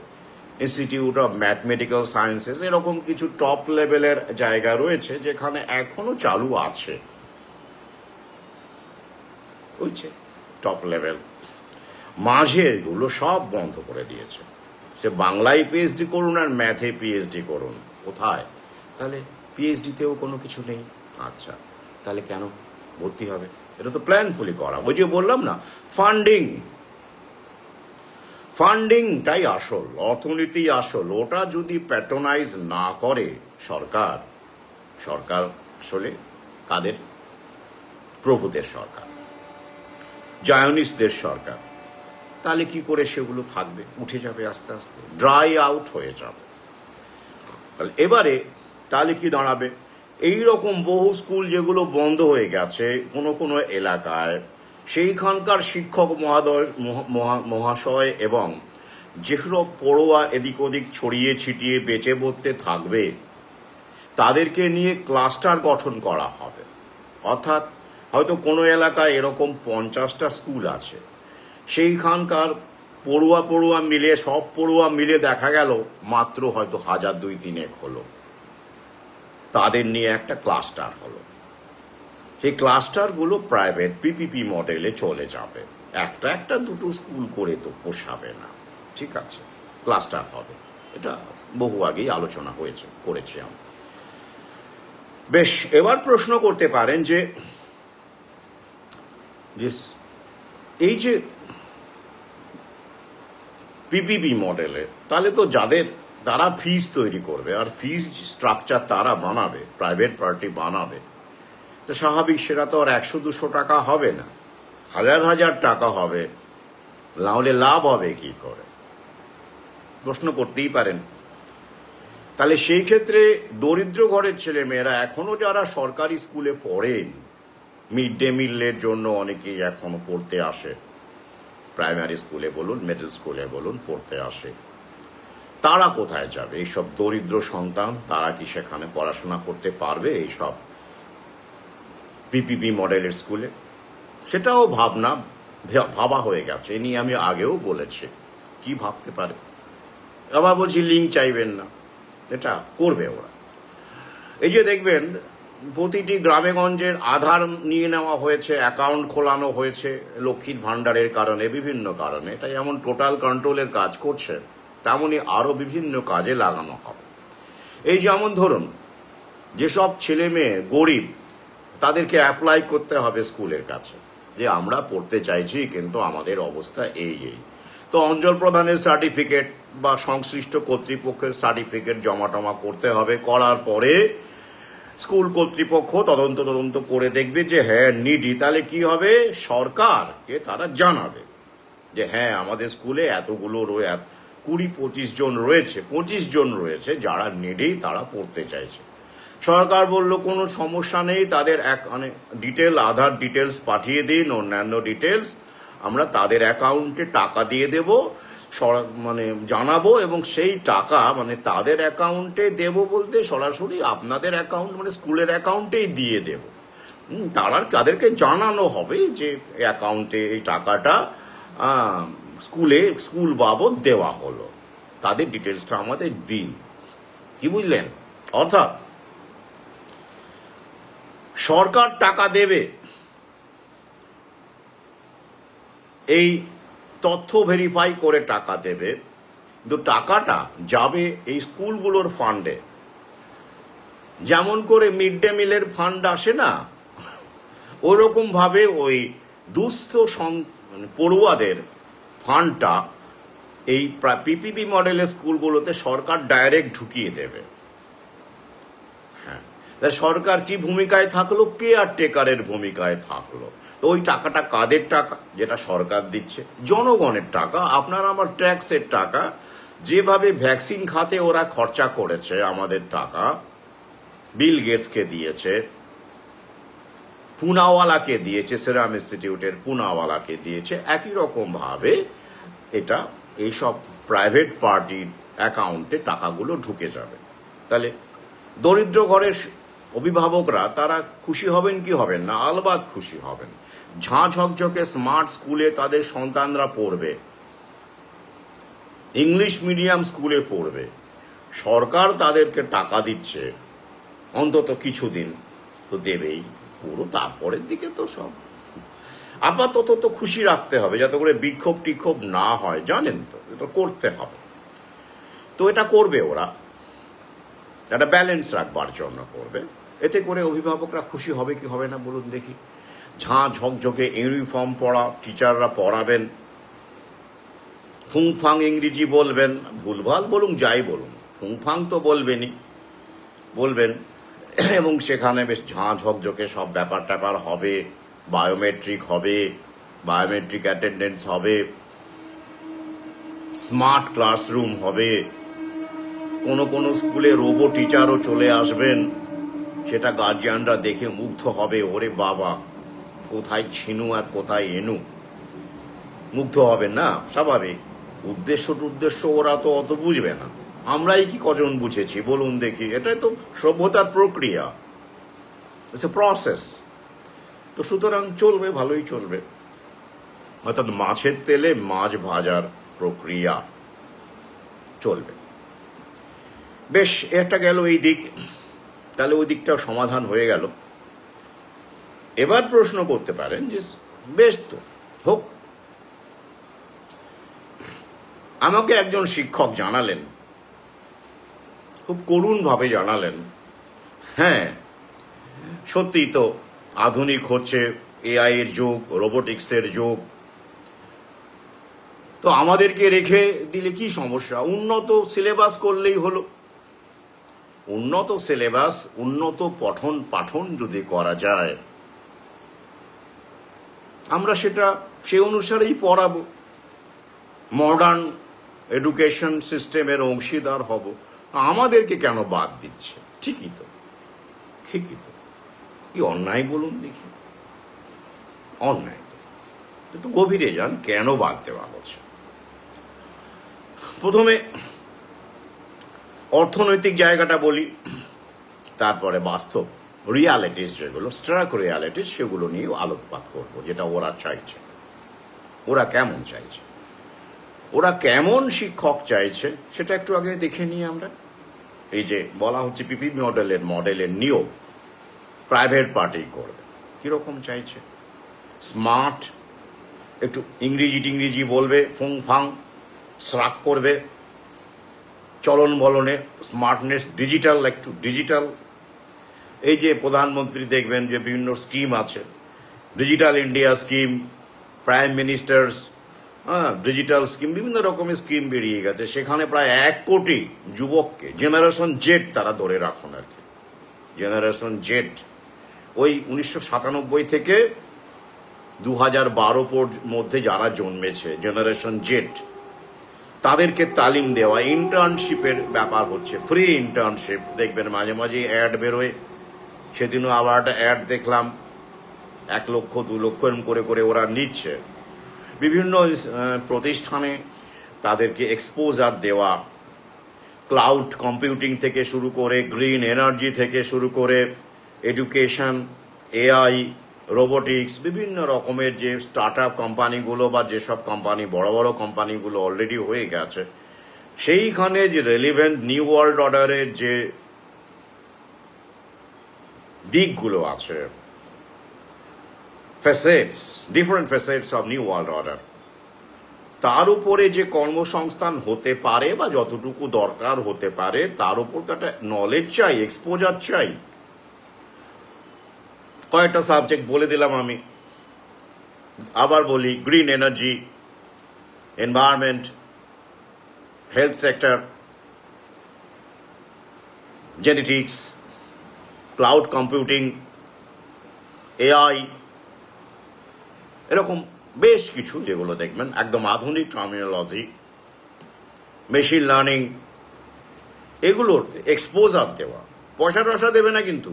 ইনস্টিটিউট অফ ম্যাথমেটিক্যাল সায়েন্সেস, এরকম কিছু টপ লেভেলের জায়গা রয়েছে যেখানে এখনো চালু আছে। বুঝছে? Top level. মাঝের গুলো সব বন্ধ করে দিয়েছে। সে বাংলায় পিএইচডি করুন আর ম্যাথে পিএইচডি করুন, কোথায়? তাহলে পিএইচডিতেও কোনো কিছু নেই। আচ্ছা, তাহলে কেন ভর্তি হবে? এটা তো প্ল্যানফুলি করা। ওই যে বললাম না, ফান্ডিংটাই আসল, অর্থনীতি আসল। ওটা যদি প্যাট্রোনাইজ না করে সরকার আসলে কাদের? প্রভুদের সরকার, জায়নিস্টদের সরকার। তাহলে কি করে সেগুলো থাকবে? উঠে যাবে, আস্তে আস্তে ড্রাই আউট হয়ে যাবে। এবারে তাহলে কি দাঁড়াবে? এইরকম বহু স্কুল যেগুলো বন্ধ হয়ে গেছে কোনো কোনো এলাকায়, সেইখানকার শিক্ষক মহাশয় এবং যেসব পড়ুয়া এদিক ওদিক ছড়িয়ে ছিটিয়ে বেঁচে পড়তে থাকবে, তাদেরকে নিয়ে ক্লাস্টার গঠন করা হবে। অর্থাৎ হয়তো কোনো এলাকায় এরকম 50টা স্কুল আছে, সেইখানকার পড়ুয়া মিলে, সব পড়ুয়া মিলে দেখা গেল মাত্র হয়তো 1000, 2-3 হলো, তাদের নিয়ে একটা ক্লাস্টার হলো। সেই ক্লাস্টারগুলো প্রাইভেট পিপিপি মডেলে চলে যাবে। একটা দুটো স্কুল করে তো পোষাবে না, ঠিক আছে? ক্লাস্টার হবে। এটা বহু আগেই আলোচনা করেছি আমরা। বেশ, এবার প্রশ্ন করতে পারেন যে এই যে পিপিপি মডেলে, তাহলে তো তারা ফিজ তৈরি করবে, আর ফিজ স্ট্রাকচার তারা বানাবে, প্রাইভেট পার্টি বানাবে, তো স্বাভাবিক সেটা তো আর 100-200 টাকা হবে না, 1000 টাকা হবে। নাহলে লাভ হবে কি করে? প্রশ্ন করতেই পারেন। তাহলে সেই ক্ষেত্রে দরিদ্র ঘরের ছেলে মেয়েরা এখনো যারা সরকারি স্কুলে পড়েন, মিড ডে মিলের জন্য অনেকেই এখনো পড়তে আসে, প্রাইমারি স্কুলে বলুন, মিডল স্কুলে বলুন, পড়তে আসে, তারা কোথায় যাবে? এইসব দরিদ্র সন্তান, তারা কি সেখানে পড়াশোনা করতে পারবে এইসব পিপিপি মডেলের স্কুলে? সেটাও ভাবা হয়ে গেছে। এ নিয়ে আমি আগেও বলেছি, কি ভাবতে পারে। আবার বলছি লিঙ্ক চাইবেন না, এটা করবে ওরা। এই যে দেখবেন প্রতিটি গ্রামে গঞ্জের আধার নিয়ে নেওয়া হয়েছে, অ্যাকাউন্ট খোলানো হয়েছে লক্ষ্মীর ভাণ্ডারের কারণে, বিভিন্ন কারণে। এটা যেমন টোটাল কন্ট্রোলের কাজ করছে, তেমনই আরো বিভিন্ন কাজে লাগানো হবে। এই যেমন ধরুন যেসব ছেলে মেয়ে গরিব তাদেরকে অ্যাপ্লাই করতে হবে স্কুলের কাছে যে আমরা পড়তে চাইছি কিন্তু আমাদের অবস্থা এই। তো অঞ্চল প্রধানের সার্টিফিকেট বা সংশ্লিষ্ট কর্তৃপক্ষের সার্টিফিকেট জমা টমা করতে হবে। করার পরে স্কুল কর্তৃপক্ষ তদন্ত করে দেখবে যে হ্যাঁ নিডি, তাহলে কি হবে, সরকারকে তারা জানাবে যে হ্যাঁ আমাদের স্কুলে এতগুলো 20-25 জন রয়েছে, 25 জন রয়েছে যারা নিডি, তারা পড়তে চাইছে। সরকার বলল কোনো সমস্যা নেই, তাদের ডিটেল আধার ডিটেলস পাঠিয়ে দিন, অন্যান্য ডিটেলস আমরা তাদের অ্যাকাউন্টে টাকা দিয়ে দেব, জানাবো, এবং সেই টাকা তাদের অ্যাকাউন্টে দেব বলতে সরাসরি আপনাদের অ্যাকাউন্ট স্কুলের অ্যাকাউন্টেই দিয়ে দেব। তাদেরকে জানানো হবে যে অ্যাকাউন্টে এই টাকাটা স্কুল বাবদ দেওয়া হলো, তাদের ডিটেলসটা আমাদের দিন। কি বুঝলেন? অর্থাৎ সরকার টাকা দেবে, এই তথ্য ভেরিফাই করে টাকা দেবে, কিন্তু টাকাটা যাবে এই স্কুলগুলোর ফান্ডে। যেমন করে মিড ডে মিলের ফান্ড আসে না, ওরকম ভাবে ওই দুস্থ পড়ুয়াদের ফান্ডটা এই পিপিপি মডেলের স্কুলগুলোতে সরকার ডাইরেক্ট ঢুকিয়ে দেবে। হ্যাঁ, সরকার কি ভূমিকায় থাকলো? কেয়ারটেকারের ভূমিকায় থাকলো। তো ওই টাকাটা কাদের টাকা? যেটা সরকার দিচ্ছে, জনগণের টাকা, আপনার আমার ট্যাক্সের টাকা। যেভাবে ভ্যাকসিন খাতে ওরা খরচা করেছে আমাদের টাকা, বিল গেটসকে দিয়েছে, পুনাওয়ালাকে দিয়েছে, সেরাম ইনস্টিটিউটের পুনাওয়ালাকে দিয়েছে, একই রকম ভাবে এটা এইসব প্রাইভেট পার্টির অ্যাকাউন্টে টাকাগুলো ঢুকে যাবে। তাহলে দরিদ্র ঘরের অভিভাবকরা তারা খুশি হবেন কি হবেন না? আলবাত খুশি হবেন। ঝাঁ ঝকঝকে স্মার্ট স্কুলে তাদের সন্তানরা পড়বে, ইংলিশ মিডিয়াম স্কুলে পড়বে, সরকার তাদেরকে টাকা দিচ্ছে, অন্তত কিছুদিন তো দেবেই, পুরো তারপরের দিকে তো সব আপাতত তো খুশি রাখতে হবে, যাতে করে বিক্ষোভ টিক্ষোভ না হয়, জানেন তো, এটা করতে হবে। তো এটা করবে ওরা, একটা ব্যালেন্স রাখবার জন্য করবে। এতে করে অভিভাবকরা খুশি হবে কি হবে না বলুন দেখি? ঝাঁ ঝকঝকে ইউনিফর্ম পরা টিচাররা পড়াবেন, ফুংফাং ইংরেজি বলবেন, ভুলভাল বলুন যাই বলুন, ফুংফাং তো বলবেন, এবং সেখানে বেশ ঝাঁ ঝকঝকে সব ব্যাপার ট্যাপার হবে, বায়োমেট্রিক হবে, বায়োমেট্রিক অ্যাটেন্ডেন্স হবে, স্মার্ট ক্লাসরুম হবে, কোনো স্কুলে রোবো টিচারও চলে আসবেন, সেটা গার্জিয়ানরা দেখে মুগ্ধ হবে, ওরে বাবা কোথায় ছিনু আর কোথায় এনু, মুগ্ধ হবেন না? স্বাভাবিক। উদ্দেশ্য ওরা তো অত বুঝবে না, আমরাই কি কজন বুঝেছি বলুন দেখি? এটাই তো সভ্যতার প্রক্রিয়া, ইটস এ প্রসেস। তো সুতরাং চলবে, ভালোই চলবে। অর্থাৎ মাছের তেলে মাছ ভাজার প্রক্রিয়া চলবে। বেশ, একটা গেল এই দিক, তাহলে ওই দিকটাও সমাধান হয়ে গেল। এবার প্রশ্ন করতে পারেন যে বেশ তো হোক। আমাকে একজন শিক্ষক জানালেন, খুব করুণভাবে জানালেন, হ্যাঁ সত্যি তো আধুনিক হচ্ছে, এআই এর যুগ, রোবোটিক্সের যুগ, তো আমাদেরকে রেখে দিলে কি সমস্যা? উন্নত সিলেবাস করলেই হলো। উন্নত সিলেবাস, উন্নত পঠন পাঠন যদি করা যায়, আমরা সে অনুসারেই পড়াবো, মডার্ন এডুকেশন সিস্টেমের অংশীদার হব। আমাদেরকে কেন বাদ দিচ্ছে? ঠিকই তো, কি অন্যায় বলুন দেখি? অন্যায় তো, একটু গভীরে যান, কেন বাদ দেওয়া হচ্ছে? প্রথমে অর্থনৈতিক জায়গাটা বলি, তারপরে বাস্তব রিয়ালিটিস, যেগুলো স্ট্রাক রিয়ালিটিস, সেগুলো নিয়েও আলোকপাত করব, যেটা ওরা চাইছে। ওরা কেমন চাইছে, ওরা কেমন শিক্ষক চাইছে, সেটা একটু আগে দেখে নিই আমরা। এই যে বলা হচ্ছে পিপি মডেলের নিয়োগ প্রাইভেট পার্টি করবে, কিরকম চাইছে? স্মার্ট, একটু ইংরেজি বলবে, ফুং ফাং শ্রাক করবে, চলন বলনে স্মার্টনেস, ডিজিটাল, একটু ডিজিটাল, এই যে প্রধানমন্ত্রী দেখবেন যে বিভিন্ন স্কিম আছে, digital India scheme, prime ministers digital scheme, বিভিন্ন রকমের স্কিম বেরিয়ে গেছে। সেখানে প্রায় 1 কোটি যুবককে, জেনারেশন জেড তারা ধরে রাখুন আর কি, জেনারেশন জেড, ওই 1997 থেকে 2012 মধ্যে যারা জন্মেছে, জেনারেশন জেড, তাদেরকে তালিম দেওয়া, ইন্টার্নশিপের ব্যাপার হচ্ছে, ফ্রি ইন্টার্নশিপ। দেখবেন মাঝে মাঝে অ্যাড বেরোয়, সেদিনও আবার একটা অ্যাড দেখলাম, 1 লক্ষ 2 লক্ষ এরকম করে করে ওরা নিচ্ছে। বিভিন্ন প্রতিষ্ঠানে তাদেরকে এক্সপোজার দেওয়া, ক্লাউড কম্পিউটিং থেকে শুরু করে, গ্রিন এনার্জি থেকে শুরু করে, এডুকেশন, এআই, রোবোটিক্স, বিভিন্ন রকমের যে স্টার্ট আপ কোম্পানিগুলো বা যেসব কোম্পানি, বড় বড় কোম্পানিগুলো অলরেডি হয়ে গেছে, সেইখানে যে রেলিভেন্ট নিউ ওয়ার্ল্ড অর্ডারের যে দিকগুলো আছে, facets, different facets of new world order, তার উপরে যে কর্মসংস্থান হতে পারে বা যতটুকু দরকার হতে পারে, তার উপর তো একটা নলেজ চাই, এক্সপোজার চাই। কয়েকটা সাবজেক্ট বলে দিলাম আমি, আবার বলি, green energy, environment, health sector, genetics, cloud computing, AI, এরকম বেশ কিছু যেগুলো দেখবেন একদম আধুনিক টার্মিনোলজি, মেশিন লার্নিং, এগুলোর এক্সপোজার দেওয়া। পয়সা টয়সা দেবে না, কিন্তু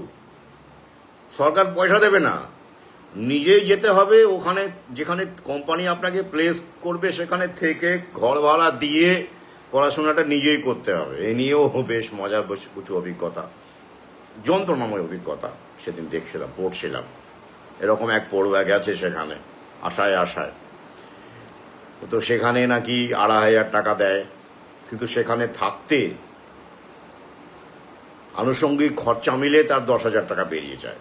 সরকার পয়সা দেবে না, নিজেই যেতে হবে ওখানে, যেখানে কোম্পানি আপনাকে প্লেস করবে সেখানে থেকে ঘর ভাড়া দিয়ে পড়াশোনাটা নিজেই করতে হবে। এ নিয়েও বেশ মজার কিছু অভিজ্ঞতা, যন্ত্রণাময় অভিজ্ঞতা সেদিন দেখছিলাম, পড়ছিলাম। এরকম এক পড়ুয়া গেছে সেখানে আশায় আশায়, তো সেখানে নাকি 2,500 টাকা দেয়, কিন্তু সেখানে থাকতে আনুষঙ্গিক খরচা মিলে তার 10,000 টাকা বেরিয়ে যায়,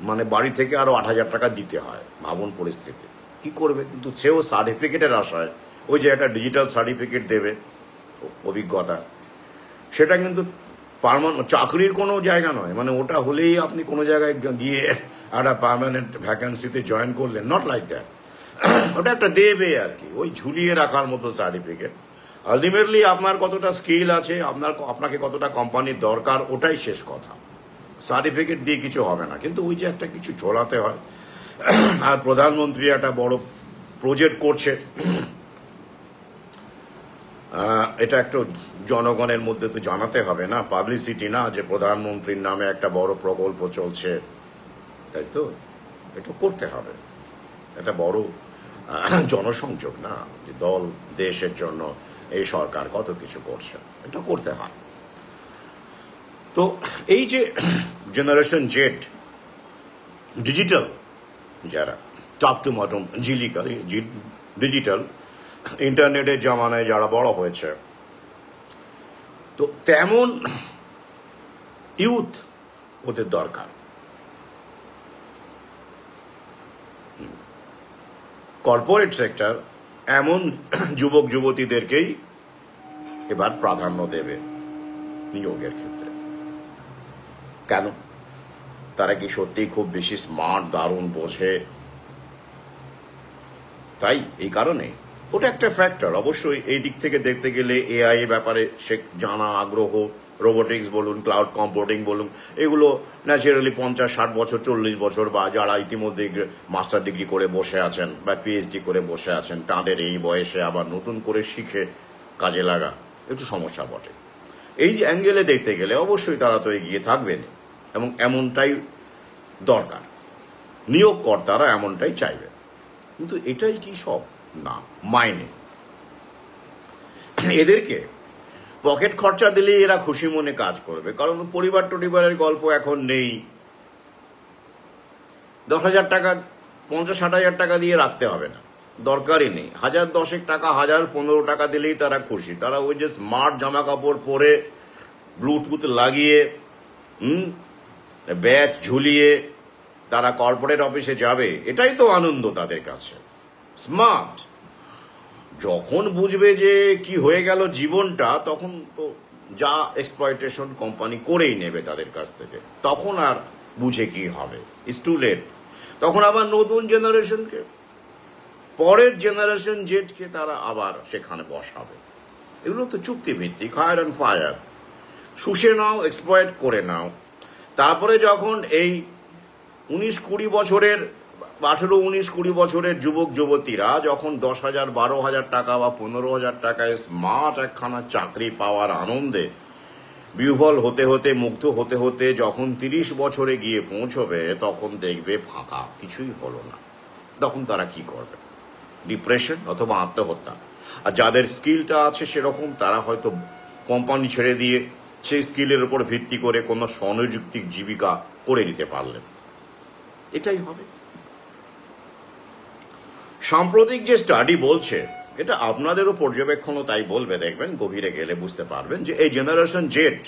মানে বাড়ি থেকে আরো 8,000 টাকা দিতে হয়। ভাবুন পরিস্থিতি, কি করবে? কিন্তু সেও সার্টিফিকেটের আশায়, ওই যে একটা ডিজিটাল সার্টিফিকেট দেবে অভিজ্ঞতা, সেটা কিন্তু পার্মানেন্ট চাকরির কোনো জায়গা নয়, মানে ওটা হলেই আপনি কোনো জায়গায় গিয়ে একটা পার্মানেন্ট ভ্যাকেন্সিতে জয়েন করলেন, নট লাইক দ্যাট। ওটা একটা দেবে আর কি, ওই ঝুলিয়ে রাখার মতো সার্টিফিকেট। আলটিমেটলি আপনার কতটা স্কিল আছে, আপনাকে কতটা কোম্পানির দরকার, ওটাই শেষ কথা। সার্টিফিকেট দিয়ে কিছু হবে না, কিন্তু ওই যে একটা কিছু ঝোলাতে হয়। আর প্রধানমন্ত্রী একটা বড় প্রজেক্ট করছে, এটা একটু জনগণের মধ্যে তো জানাতে হবে না, পাবলিসিটি না, যে প্রধানমন্ত্রীর নামে একটা বড় প্রকল্প চলছে, তাই তো? এটা করতে হবে, এটা বড় জনসংযোগ না, যে দল দেশের জন্য এই সরকার কত কিছু করছে, এটা করতে হয়। তো এই যে জেনারেশন জেড, ডিজিটাল যারা, টপ টু বটম ডিজিটাল, ইন্টারনেটের জামানায় যারা বড় হয়েছে, তো তেমন ইউথ ওদের দরকার। কর্পোরেট সেক্টর এমন যুবক যুবতীদেরকেই এবার প্রাধান্য দেবে নিয়োগের ক্ষেত্রে। কেন? তারা কি সত্যিই খুব বেশি স্মার্ট, দারুণ বোঝে? তাই এই কারণে ওটা একটা ফ্যাক্টর। অবশ্যই এই দিক থেকে দেখতে গেলে এআই এর ব্যাপারে সে জানা আগ্রহ, রোবোটিক্স বলুন, ক্লাউড কম্পিউটিং বলুন, এগুলো ন্যাচারালি 50-60 বছর, 40 বছর, বা যারা ইতিমধ্যে মাস্টার ডিগ্রি করে বসে আছেন বা পিএইচডি করে বসে আছেন, তাদের এই বয়সে আবার নতুন করে শিখে কাজে লাগা একটু সমস্যা বটে। এই অ্যাঙ্গেলে দেখতে গেলে অবশ্যই তারা তো এগিয়ে থাকবেন, এবং এমনটাই দরকার, নিয়োগকর্তারা এমনটাই চাইবে। কিন্তু এটাই কি সব? না, মাইনে এদেরকে পকেট খরচা দিলে এরা খুশি মনে কাজ করবে, কারণ পরিবার টরিবারের গল্প এখন নেই। 10,000 টাকা, 50-60,000 টাকা দিয়ে রাখতে হবে না, দরকারই নেই। 1,010 টাকা, 1,015 টাকা দিলেই তারা খুশি। তারা ওই যে স্মার্ট জামা কাপড় পরে, ব্লুটুথ লাগিয়ে, ব্যাচ ঝুলিয়ে তারা কর্পোরেট অফিসে যাবে, এটাই তো আনন্দ তাদের কাছে। স্মার্ট যখন বুঝবে যে কি হয়ে গেল জীবনটা, তখন তো যা এক্সপ্লয়টেশন কোম্পানি করেই নেবে তাদের কাছ থেকে, তখন আর বুঝে কি হবে, ইটস টু লেট। তখন আবার নতুন জেনারেশনকে, পরের জেনারেশন জেডকে তারা আবার সেখানে বসাবে। এগুলো তো চুক্তিভিত্তিক, হায়ার অ্যান্ড ফায়ার, শুষে নাও, এক্সপ্লয়েট করে নাও। তারপরে যখন এই 19-20 বছরের 18-19-20 বছরের যুবক যুবতীরা যখন 10,000 12,000 টাকা বা 15,000 টাকায় স্মার্ট একখানা চাকরি পাওয়ার আনন্দে বিহ্বল হতে হতে, মুগ্ধ হতে হতে যখন 30 বছরে গিয়ে পৌঁছবে, তখন দেখবে ফাঁকা, কিছুই হলো না। তখন তারা কি করবে? ডিপ্রেশন অথবা আত্মহত্যা। আর যাদের স্কিলটা আছে সেরকম, তারা হয়তো কোম্পানি ছেড়ে দিয়ে সেই স্কিলের উপর ভিত্তি করে কোনো স্বনিযুক্তিক জীবিকা করে নিতে পারলেন। এটাই হবে। সাম্প্রতিক যে স্টাডি বলছে, এটা আপনাদেরও পর্যবেক্ষণও তাই বলবে, দেখবেন গভীরে গেলে বুঝতে পারবেন যে এই জেনারেশন জেড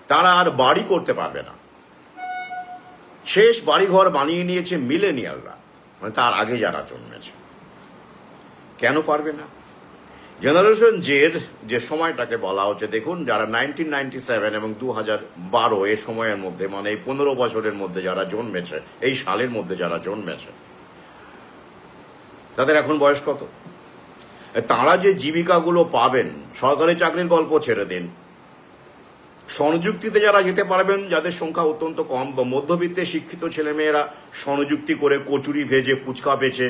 তারা আর বাড়ি করতে পারবে না। শেষ বাড়িঘর বানিয়ে নিয়েছে মিলেনিয়ালরা, মানে তার আগে যারা জন্মেছে। কেন পারবে না? জেনারেশন জেড যে সময়টাকে বলা হচ্ছে, দেখুন যারা 1997 এবং 2012 এই সময়ের মধ্যে, মানে এই 15 বছরের মধ্যে যারা জন্মেছে, এই সালের মধ্যে যারা জন্মেছে, তাদের এখন বয়স কত? তারা যে জীবিকাগুলো পাবেন, সরকারি চাকরির গল্প ছেড়ে দিন, স্বনিযুক্তিতে যারা যেতে পারবেন, যাদের সংখ্যা অত্যন্ত কম, বা মধ্যবিত্তে শিক্ষিত ছেলেমেয়েরা স্বনিযুক্তি করে কচুরি ভেজে, ফুচকা বেচে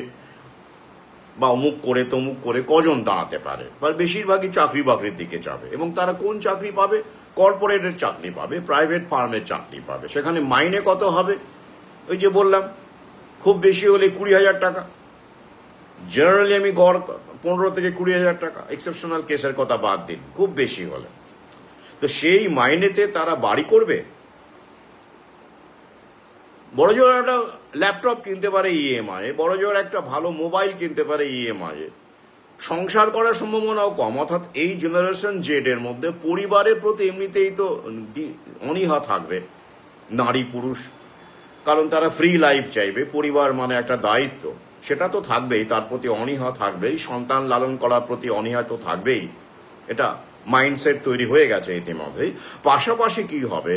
বা অমুক করে তমুক করে কজন দাঁড়াতে পারে, বা বেশিরভাগই চাকরি বাকরির দিকে যাবে। এবং তারা কোন চাকরি পাবে? কর্পোরেটের চাকরি পাবে, প্রাইভেট ফার্মের চাকরি পাবে। সেখানে মাইনে কত হবে? ওই যে বললাম, খুব বেশি হলে 20,000 টাকা। জেনারেলি আমি গড় 15 থেকে 20,000 টাকা, এক্সেপশনাল কেসের কথা বাদ দিন, খুব বেশি হলে। তো সেই মাইনেতে তারা বাড়ি করবে? বড় জোর একটা ল্যাপটপ কিনতে পারে ইএমআই, বড় জোর একটা ভালো মোবাইল কিনতে পারে ইএমআই। সংসার করার সম্ভাবনাও কম। অর্থাৎ এই জেনারেশন জেড এর মধ্যে পরিবারের প্রতি এমনিতেই তো অনীহা থাকবে, নারী পুরুষ, কারণ তারা ফ্রি লাইফ চাইবে। পরিবার মানে একটা দায়িত্ব, সেটা তো থাকবেই, তার প্রতি অনীহা থাকবেই। সন্তান লালন করার প্রতি অনীহা তো থাকবেই, এটা মাইন্ডসেট তৈরি হয়ে গেছে ইতিমধ্যেই। পাশাপাশি কি হবে?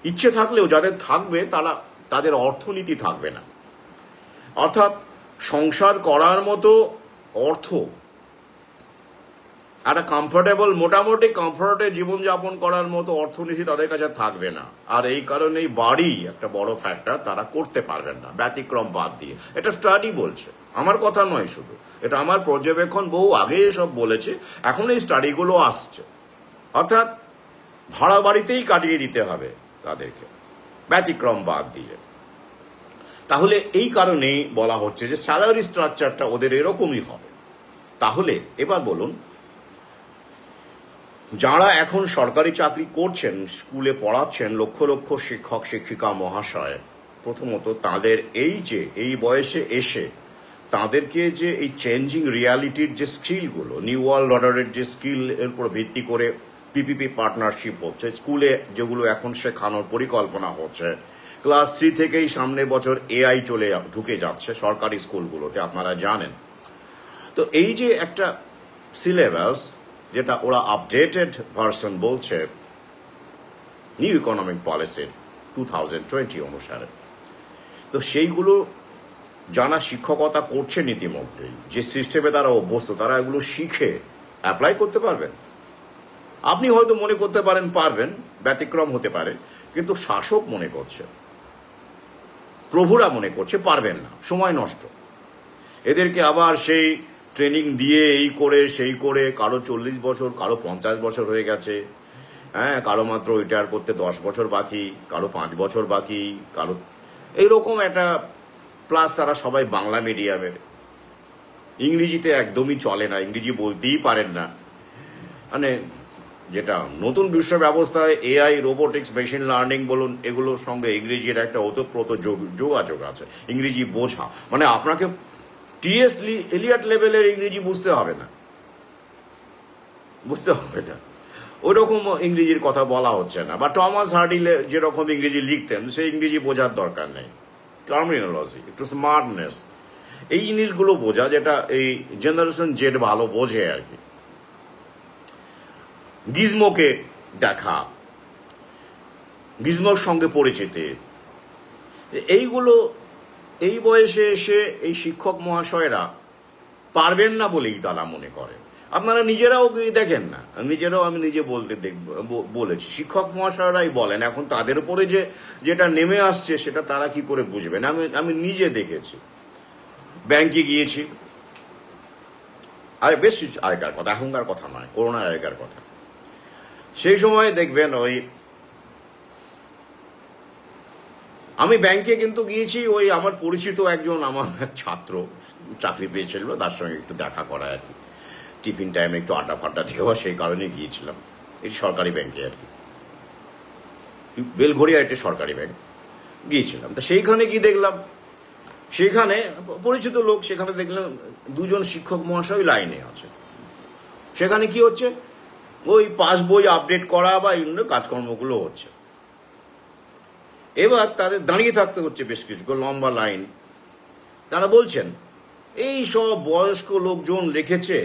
ইচ্ছে থাকলেও যাদের থাকবে, তাদের অর্থনীতি থাকবে না। অর্থাৎ সংসার করার মতো অর্থ, একটা কমফোর্টেবল, মোটামুটি কমফোর্টে জীবনযাপন করার মতো অর্থনীতি তাদের কাছে থাকবে না। আর এই কারণেই বাড়ি একটা বড় ফ্যাক্টর, তারা করতে পারবেন না, ব্যতিক্রম বাদ দিয়ে। এটা স্টাডি বলছে, আমার কথা নয় শুধু, এটা আমার পর্যবেক্ষণ। বহু আগে এসব বলেছে, এখন এই স্টাডিগুলো আসছে। অর্থাৎ ভাড়া বাড়িতেই কাটিয়ে দিতে হবে তাদেরকে, ব্যতিক্রম বাদ দিয়ে। তাহলে এই কারণেই বলা হচ্ছে যে স্যালারি স্ট্রাকচারটা ওদের এরকমই হবে। তাহলে এবার বলুন, যারা এখন সরকারি চাকরি করছেন, স্কুলে পড়াচ্ছেন, লক্ষ লক্ষ শিক্ষক শিক্ষিকা মহাশয়, প্রথমত তাদের এই বয়সে এসে তাদেরকে যে এই চেঞ্জিং রিয়ালিটির যে স্কিলগুলো, নিউ ওয়ার্ল্ড অর্ডারের যে স্কিল এর উপর ভিত্তি করে পিপিপি পার্টনারশিপ হচ্ছে, স্কুলে যেগুলো এখন শেখানোর পরিকল্পনা হচ্ছে, ক্লাস 3 থেকেই সামনের বছর এআই ঢুকে যাচ্ছে সরকারি স্কুলগুলোতে, আপনারা জানেন। তো এই যে একটা সিলেবাস, যেটা ওরা আপডেটেড ভার্সন বলছে নিউ ইকোনমিক পলিসির 2020 অনুসারে, তো সেইগুলো যারা শিক্ষকতা করছেন ইতিমধ্যে, যে সিস্টেমে তারা অভ্যস্ত, তারা এগুলো শিখে অ্যাপ্লাই করতে পারবেন। আপনি হয়তো মনে করতে পারেন পারবেন, ব্যতিক্রম হতে পারে, কিন্তু শাসক মনে করছে, প্রভুরা মনে করছে পারবেন না, সময় নষ্ট। এদেরকে আবার সেই ট্রেনিং দিয়ে এই করে সেই করে, কারো 40 বছর, কারো 50 বছর হয়ে গেছে, হ্যাঁ, কারো মাত্র রিটায়ার করতে 10 বছর বাকি, কারো 5 বছর বাকি, কারো এইরকম একটা। প্লাস তারা সবাই বাংলা মিডিয়ামের, ইংরেজিতে একদমই চলে না, ইংরেজি বলতেই পারেন না। মানে যেটা নতুন বিশ্ব ব্যবস্থায় এআই, রোবোটিক্স, মেশিন লার্নিং বলুন, এগুলোর সঙ্গে ইংরেজির একটা ওতপ্রোত যোগাযোগ আছে। ইংরেজি বোঝা মানে আপনাকে টিএস এলিয়ট লেভেলের ইংরেজি বুঝতে হবে না, ওই রকম ইংরেজির কথা বলা হচ্ছে না। বা টমাস হার্ডি যেরকম ইংরেজি লিখতেন, সেই ইংরেজি বোঝার দরকার নেই। টার্মিনোলজি, একটু স্মার্টনেস, এই জিনিসগুলো বোঝা, যেটা এই জেনারেশন জেড ভালো বোঝে আর কি। গিজমোকে দেখা, গ্রীষ্মর সঙ্গে পরিচিতি, এইগুলো এই বয়সে এসে এই শিক্ষক মহাশয়রা পারবেন না বলেই তারা মনে করেন। আপনারা নিজেরাও দেখেন না, নিজেরাও আমি নিজে বলেছি, শিক্ষক মহাশয়রাই বলেন এখন তাদের উপরে যেটা নেমে আসছে সেটা তারা কি করে বুঝবেন। আমি নিজে দেখেছি, ব্যাংকে গিয়েছি, আর বেশ আগেকার কথা, এখনকার কথা নয়, করোনার আগেকার কথা। সেই সময় দেখবেন আমি ব্যাংকে কিন্তু গিয়েছি, আমার পরিচিত একজন আমার ছাত্র চাকরি পেয়েছিল, তার সঙ্গে একটু দেখা করা আর কি, টিফিন টাইমে একটু আড্ডা ফাড্ডা দেওয়া, সেই কারণে গিয়েছিলাম। এটি সরকারি ব্যাংকে আর কি, বেলঘড়িয়া একটি সরকারি ব্যাংক গিয়েছিলাম। তা সেইখানে কি দেখলাম, সেখানে পরিচিত লোক, সেখানে দেখলাম দুজন শিক্ষক মহাশয় লাইনে আছে। সেখানে কি হচ্ছে, পাস বই আপডেট করা বা এগুলো কাজকর্মগুলো হচ্ছে। এবার তাদের দাঁড়িয়ে থাকতে হচ্ছে বেশ কিছু লম্বা লাইন। তারা বলছেন এই সব বয়স্ক লোকজন রেখেছে,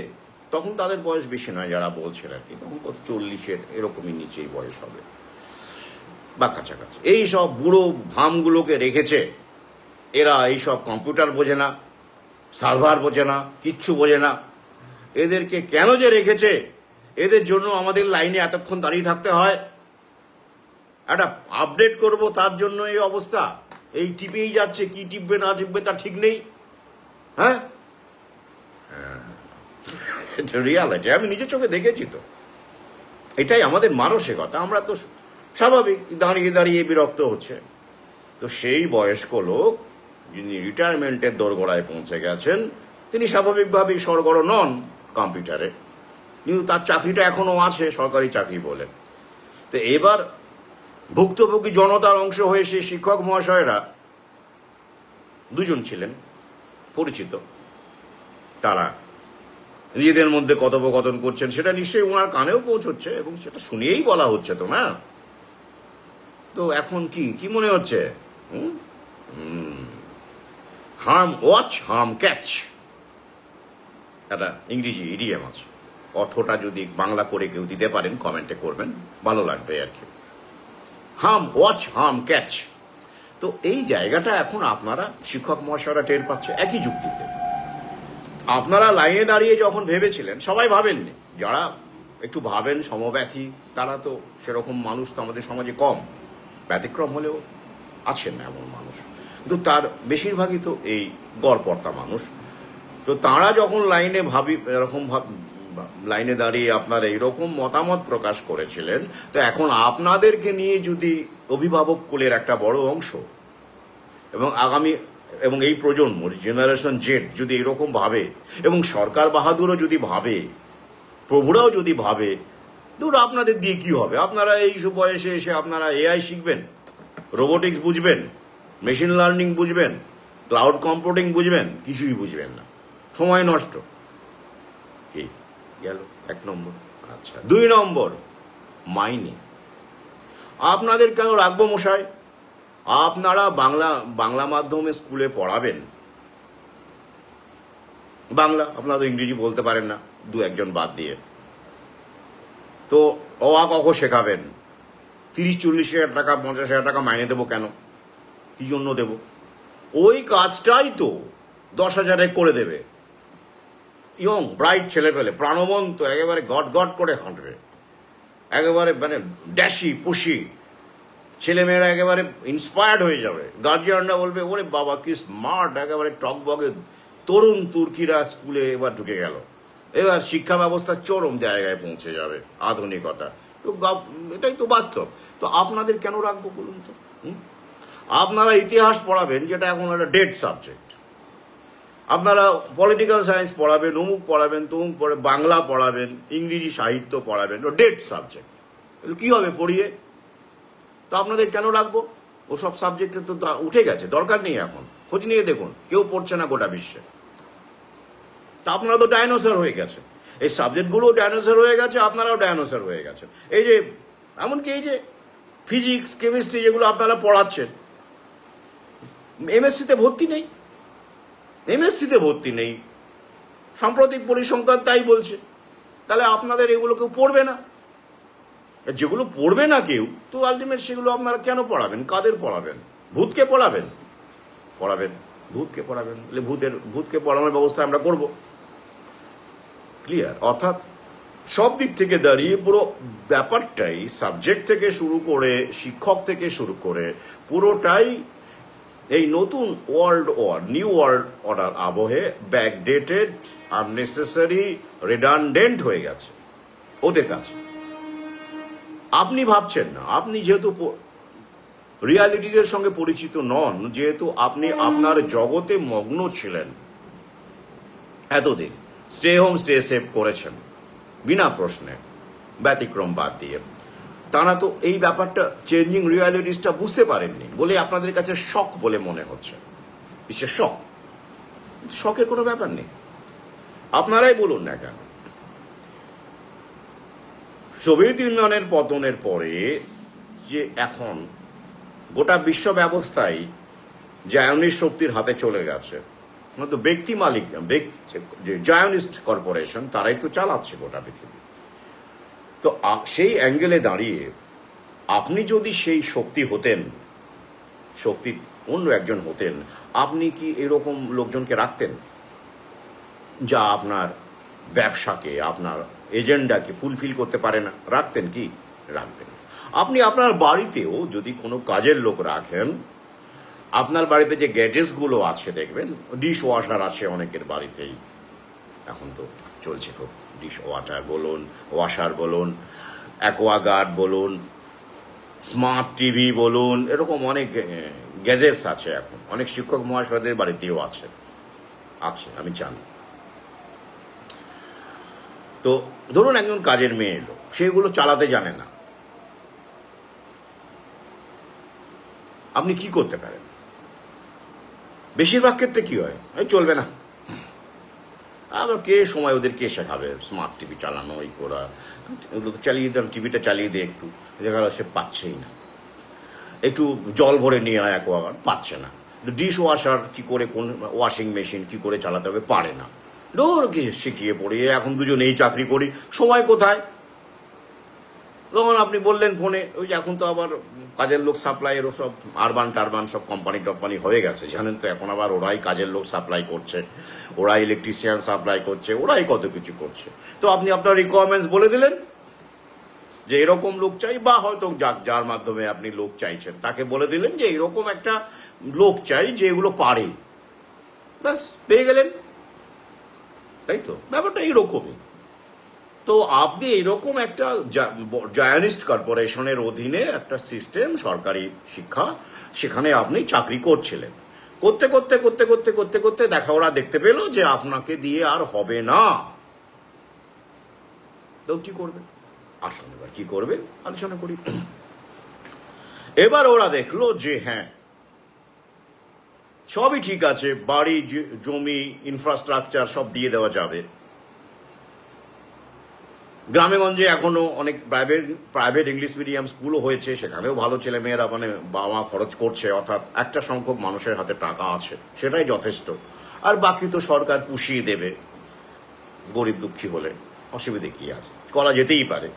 তখন তাদের বয়স বেশি নয় যারা বলছেন আর কি, তখন কত 40-এর এরকমই নিচেই বয়স হবে বা কাছাকাছি। এই সব বুড়ো ভামগুলোকে রেখেছে, এরা এইসব কম্পিউটার বোঝে না, সার্ভার বোঝে না, কিচ্ছু বোঝে না। এদেরকে কেন যে রেখেছে, এদের জন্য আমাদের লাইনে এতক্ষণ দাঁড়িয়ে থাকতে হয়, একটা আপডেট করব তার জন্য এই অবস্থা, এই টিপেই যাচ্ছে, কি টিপবে না টিপবে তা ঠিক নেই। হ্যাঁ, রিয়ালিটি আমি নিজের চোখে দেখেছি। তো এটাই আমাদের মানসিকতা, আমরা তো স্বাভাবিক দাঁড়িয়ে দাঁড়িয়ে বিরক্ত হচ্ছে। তো সেই বয়স্ক লোক যিনি রিটায়ারমেন্টের দোরগোড়ায় পৌঁছে গেছেন, তিনি স্বাভাবিকভাবেই সরগড় নন কম্পিউটারে, কিন্তু তার চাকরিটা এখনো আছে, সরকারি চাকরি বলে। তো এবার ভুক্তভোগী জনতার অংশ হয়ে সেই শিক্ষক মহাশয়রা দুজন ছিলেন পরিচিত, তারা নিজেদের মধ্যে কথোপকথন করছেন, সেটা নিশ্চয়ই ওনার কানেও পৌঁছচ্ছে এবং সেটা শুনিয়েই বলা হচ্ছে। তো না, তো এখন কি মনে হচ্ছে, হার্ম ওয়াচ হার্ম ক্যাচ, একটা ইংরেজি ইডিয়াম আছে, অর্থটা যদি বাংলা করে কেউ দিতে পারেন কমেন্টে করবেন, ভালো লাগবে আর কি। Harm watch harm catch. তো এই জায়গাটা এখন আপনারা শিক্ষক মহাশয়রা টের পাচ্ছে একই যুক্তিতে। আপনারা লাইনে দাঁড়িয়ে যখন ভেবেছিলেন, সবাই ভাবেননি, যারা একটু ভাবেন সমব্যথী তারা তো সেরকম মানুষ তো আমাদের সমাজে কম, ব্যতিক্রম হলেও আছেন এমন মানুষ, কিন্তু তার বেশিরভাগই তো এই গড়পড়তা মানুষ। তো তারা যখন লাইনে এরকম লাইনে দাঁড়িয়ে আপনারা এইরকম মতামত প্রকাশ করেছিলেন, তো এখন আপনাদেরকে নিয়ে যদি অভিভাবক কুলের একটা বড় অংশ এবং এই প্রজন্ম জেনারেশন জেড যদি এরকম ভাবে, এবং সরকার বাহাদুরও যদি ভাবে, প্রভুরাও যদি ভাবে, দূর আপনাদের দিয়ে কি হবে? আপনারা এই বয়সে এসে আপনারা এআই শিখবেন, রোবোটিক্স বুঝবেন, মেশিন লার্নিং বুঝবেন, ক্লাউড কম্পিউটিং বুঝবেন, কিছুই বুঝবেন না, সময় নষ্ট। কি গেল 1 নম্বর। আচ্ছা, 2 নম্বর মাইনে। আপনাদের কেন রাখবো মশাই? আপনারা বাংলা মাধ্যমে স্কুলে পড়াবেন, বাংলা, আপনারা তো ইংরেজি বলতে পারেন না 2-1 বাদ দিয়ে, তো অ আ ক খ শেখাবেন, 30-40 হাজার টাকা 50 হাজার টাকা মাইনে দেবো কেন? কি জন্য দেব? ওই কাজটাই তো 10,000-এ করে দেবে। ইয়ং ব্রাইট ছেলেপেলে, প্রাণবন্ত, একেবারে গট করে হাঁটবে, একেবারে মানে ড্যাশি পুশি ছেলেমেয়েরা একেবারে ইন্সপায়ার্ড হয়ে যাবে। গার্জিয়ানরা বলবে ওরে বাবা কি স্মার্ট, একেবারে টকবগে তরুণ তুর্কিরা স্কুলে এবার ঢুকে গেল, এবার শিক্ষা ব্যবস্থা চরম জায়গায় পৌঁছে যাবে, আধুনিকতা। তো এটাই তো বাস্তব। তো আপনাদের কেন রাখবো বলুন তো? আপনারা ইতিহাস পড়াবেন, যেটা এখন একটা ডেড সাবজেক্ট। আপনারা পলিটিক্যাল সায়েন্স পড়াবেন, অমুক পড়াবেন, তমুক বাংলা পড়াবেন, ইংরেজি সাহিত্য পড়াবেন, ডেড সাবজেক্ট। কি হবে পড়িয়ে? তো আপনাদের কেন রাখবো? ওসব সাবজেক্টে তো উঠে গেছে, দরকার নেই। এখন খোঁজ নিয়ে দেখুন, কেউ পড়ছে না গোটা বিশ্বে। তা আপনারা তো ডাইনোসর হয়ে গেছে, এই সাবজেক্টগুলো ডাইনোসর হয়ে গেছে, আপনারাও ডাইনোসর হয়ে গেছে। এই যে এমনকি এই যে ফিজিক্স কেমিস্ট্রি যেগুলো আপনারা পড়াচ্ছেন, এমএসসিতে ভর্তি নেই, সাম্প্রতিক পরিসংখ্যান তাই বলছে। তাহলে আপনাদের এগুলো কেউ পড়বে না, যেগুলো পড়বে না কেউ, তো আলটিমেট সেগুলো আপনারা কেন পড়াবেন? কাদের পড়াবেন? ভূতকে পড়াবেন? ভূতকে পড়াবেন, ভূতকে পড়ানোর ব্যবস্থা আমরা করব। ক্লিয়ার? অর্থাৎ সব দিক থেকে দাঁড়িয়ে পুরো ব্যাপারটাই, সাবজেক্ট থেকে শুরু করে, শিক্ষক থেকে শুরু করে, পুরোটাই এই নতুন নিউ ওয়ার্ল্ড অর্ডার আবহে ব্যাকডেটেড, আননেসেসারি, রিডান্ডেন্ট হয়ে গেছে ওদের কাছে। আপনি ভাবছেন না, আপনি যেহেতু রিয়ালিটিজের সঙ্গে পরিচিত নন, যেহেতু আপনি আপনার জগতে মগ্ন ছিলেন এতদিন, স্টে হোম স্টে সেভ করেছেন বিনা প্রশ্নে, ব্যতিক্রম বাদ দিয়ে, তারা তো এই ব্যাপারটা, চেঞ্জিং রিয়ালিটিসটা বুঝতে পারেননি বলে আপনাদের কাছে শক বলে মনে হচ্ছে। বিশেষ শকের কোনো ব্যাপার নেই। আপনারাই বলুন না কেন, সোভিয়েত ইউনিয়নের পতনের পরে যে এখন গোটা বিশ্ব ব্যবস্থায় জায়নিস্ট শক্তির হাতে চলে গেছে, তো ব্যক্তি মালিক, যে জায়নিস্ট কর্পোরেশন, তারাই তো চালাচ্ছে গোটা পৃথিবী। তো সেই অ্যাঙ্গেলে দাঁড়িয়ে আপনি যদি সেই শক্তি হতেন, শক্তি অন্য একজন হতেন, আপনি কি এরকম লোকজনকে রাখতেন যা আপনার ব্যবসাকে, আপনার এজেন্ডাকে ফুলফিল করতে পারে না? রাখতেন কি? রাখবেন। আপনি আপনার বাড়িতেও যদি কোনো কাজের লোক রাখেন, আপনার বাড়িতে যে গ্যাজেটসগুলো আছে দেখবেন, ডিশ ওয়াশার আছে অনেকের বাড়িতেই, এখন তো চলছে খুব, ডিশ ওয়াশার বলুন, অ্যাকোয়াগার্ড বলুন, স্মার্ট টিভি বলুন, এরকম অনেক গ্যাজেটস আছে এখন। অনেক শিক্ষক মহাশয়দের বাড়িতেও আছে, আমি জানি। তো ধরুন একজন কাজের মেয়ে এলো, সেগুলো চালাতে জানে না, আপনি কি করতে পারেন? বেশিরভাগ ক্ষেত্রে কি হয়, চলবে না, আবার ওদেরকে শেখাবে স্মার্ট টিভি চালানো, এই করা, এগুলো তো চালিয়ে দেন, টিভিটা চালিয়ে দিয়ে একটু, দেখা গেল সে পাচ্ছেই না। একটু জল ভরে নিয়ে হয় অ্যাকোয়াগার্ড, পাচ্ছে না। ডিশ ওয়াশার কি করে, কোন ওয়াশিং মেশিন কি করে চালাতে হবে, পারে না। কি শিখিয়ে পড়িয়ে এখন দুজনেই চাকরি করি, সময় কোথায়? তখন আপনি বললেন ফোনে, ওই যে এখন তো আবার কাজের লোক সাপ্লাইয়েরও সব আরবান সব কোম্পানি হয়ে গেছে, জানেন তো। এখন আবার ওরাই কাজের লোক সাপ্লাই করছে, ওরাই ইলেকট্রিশিয়ান সাপ্লাই করছে, ওরাই কত কিছু করছে। তো আপনি আপনার রিকোয়ারমেন্টস বলে দিলেন যে এরকম লোক চাই, বা হয়তো যার মাধ্যমে আপনি লোক চাইছেন তাকে বলে দিলেন যে এরকম একটা লোক চাই যে এগুলো পারে, ব্যাস পেয়ে গেলেন। তাই তো, ব্যাপারটা এইরকমই। তো আপনি এইরকম একটা জায়নিস্ট কর্পোরেশনের অধীনে একটা সিস্টেম, সরকারি শিক্ষা, সেখানে আপনি চাকরি করছিলেন। করতে করতে করতে করতে করতে করতে দেখা ওরা দেখতে পেল যে আপনাকে দিয়ে আর হবে না। তো কি করবে? আসুন এবার কি করবে আলোচনা করি। এবার ওরা দেখলো যে হ্যাঁ, সবই ঠিক আছে, বাড়ি, জমি, ইনফ্রাস্ট্রাকচার সব দিয়ে দেওয়া যাবে। গ্রামেগঞ্জে এখনো অনেক প্রাইভেট ইংলিশ মিডিয়াম স্কুলও হয়েছে, সেখানেও ভালো ছেলেমেয়েরা, মানে বাবা মা খরচ করছে, অর্থাৎ একটা সংখ্যক মানুষের হাতে টাকা আছে, সেটাই যথেষ্ট। আর বাকি তো সরকার পুষিয়ে দেবে, গরিব দুঃখী বলে অসুবিধে কি আছে, করা যেতেই পারে।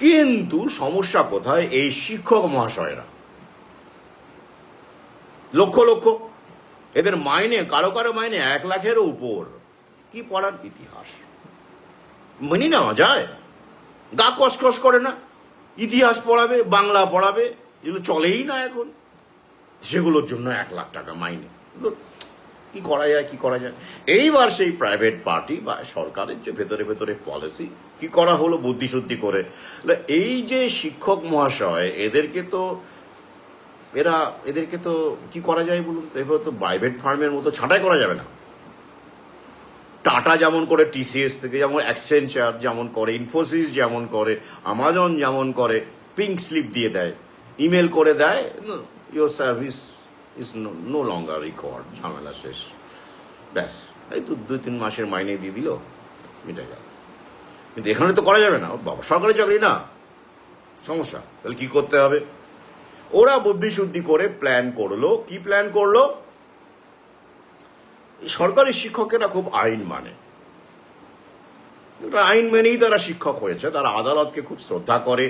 কিন্তু সমস্যা কোথায়? এই শিক্ষক মহাশয়রা লক্ষ লক্ষ, এদের মাইনে, কারো কারো মাইনে 1 লাখেরও উপর। কি পড়ান? ইতিহাস। মেনে নেওয়া যায়? গা কসকস করে না? ইতিহাস পড়াবে, বাংলা পড়াবে, এগুলো চলেই না এখন। সেগুলোর জন্য 1 লাখ টাকা মাইনে। কি করা যায়? এইবার সেই প্রাইভেট পার্টি বা সরকারের যে ভেতরে পলিসি কি করা হলো বুদ্ধিশুদ্ধি করে, এই যে শিক্ষক মহাশয়, এদেরকে তো কি করা যায় বলুন তো? এবার তো প্রাইভেট ফার্মের মতো ছাঁটাই করা যাবে না। টাটা যেমন করে, টিসিএস থেকে যেমন, অ্যাক্সেঞ্চার যেমন করে, ইনফোসিস যেমন করে, আমাজন যেমন করে, পিঙ্ক স্লিপ দিয়ে দেয়, ইমেল করে দেয়, your service is no longer required, ঝামেলা শেষ, ব্যাস। এই তো 2-3 মাসের মাইনে দিয়ে দিল, মিটে গেল। কিন্তু এখানে তো করা যাবে না, বাবা সরকারি চাকরি না, সমস্যা। তাহলে কি করতে হবে? ওরা বুদ্ধিশুদ্ধি করে প্ল্যান করলো। কি প্ল্যান করলো? সরকারি শিক্ষকেরা খুব আইন মানে, আইন মেনেই তারা শিক্ষক হয়েছে, তারা আদালতকে খুব শ্রদ্ধা করে,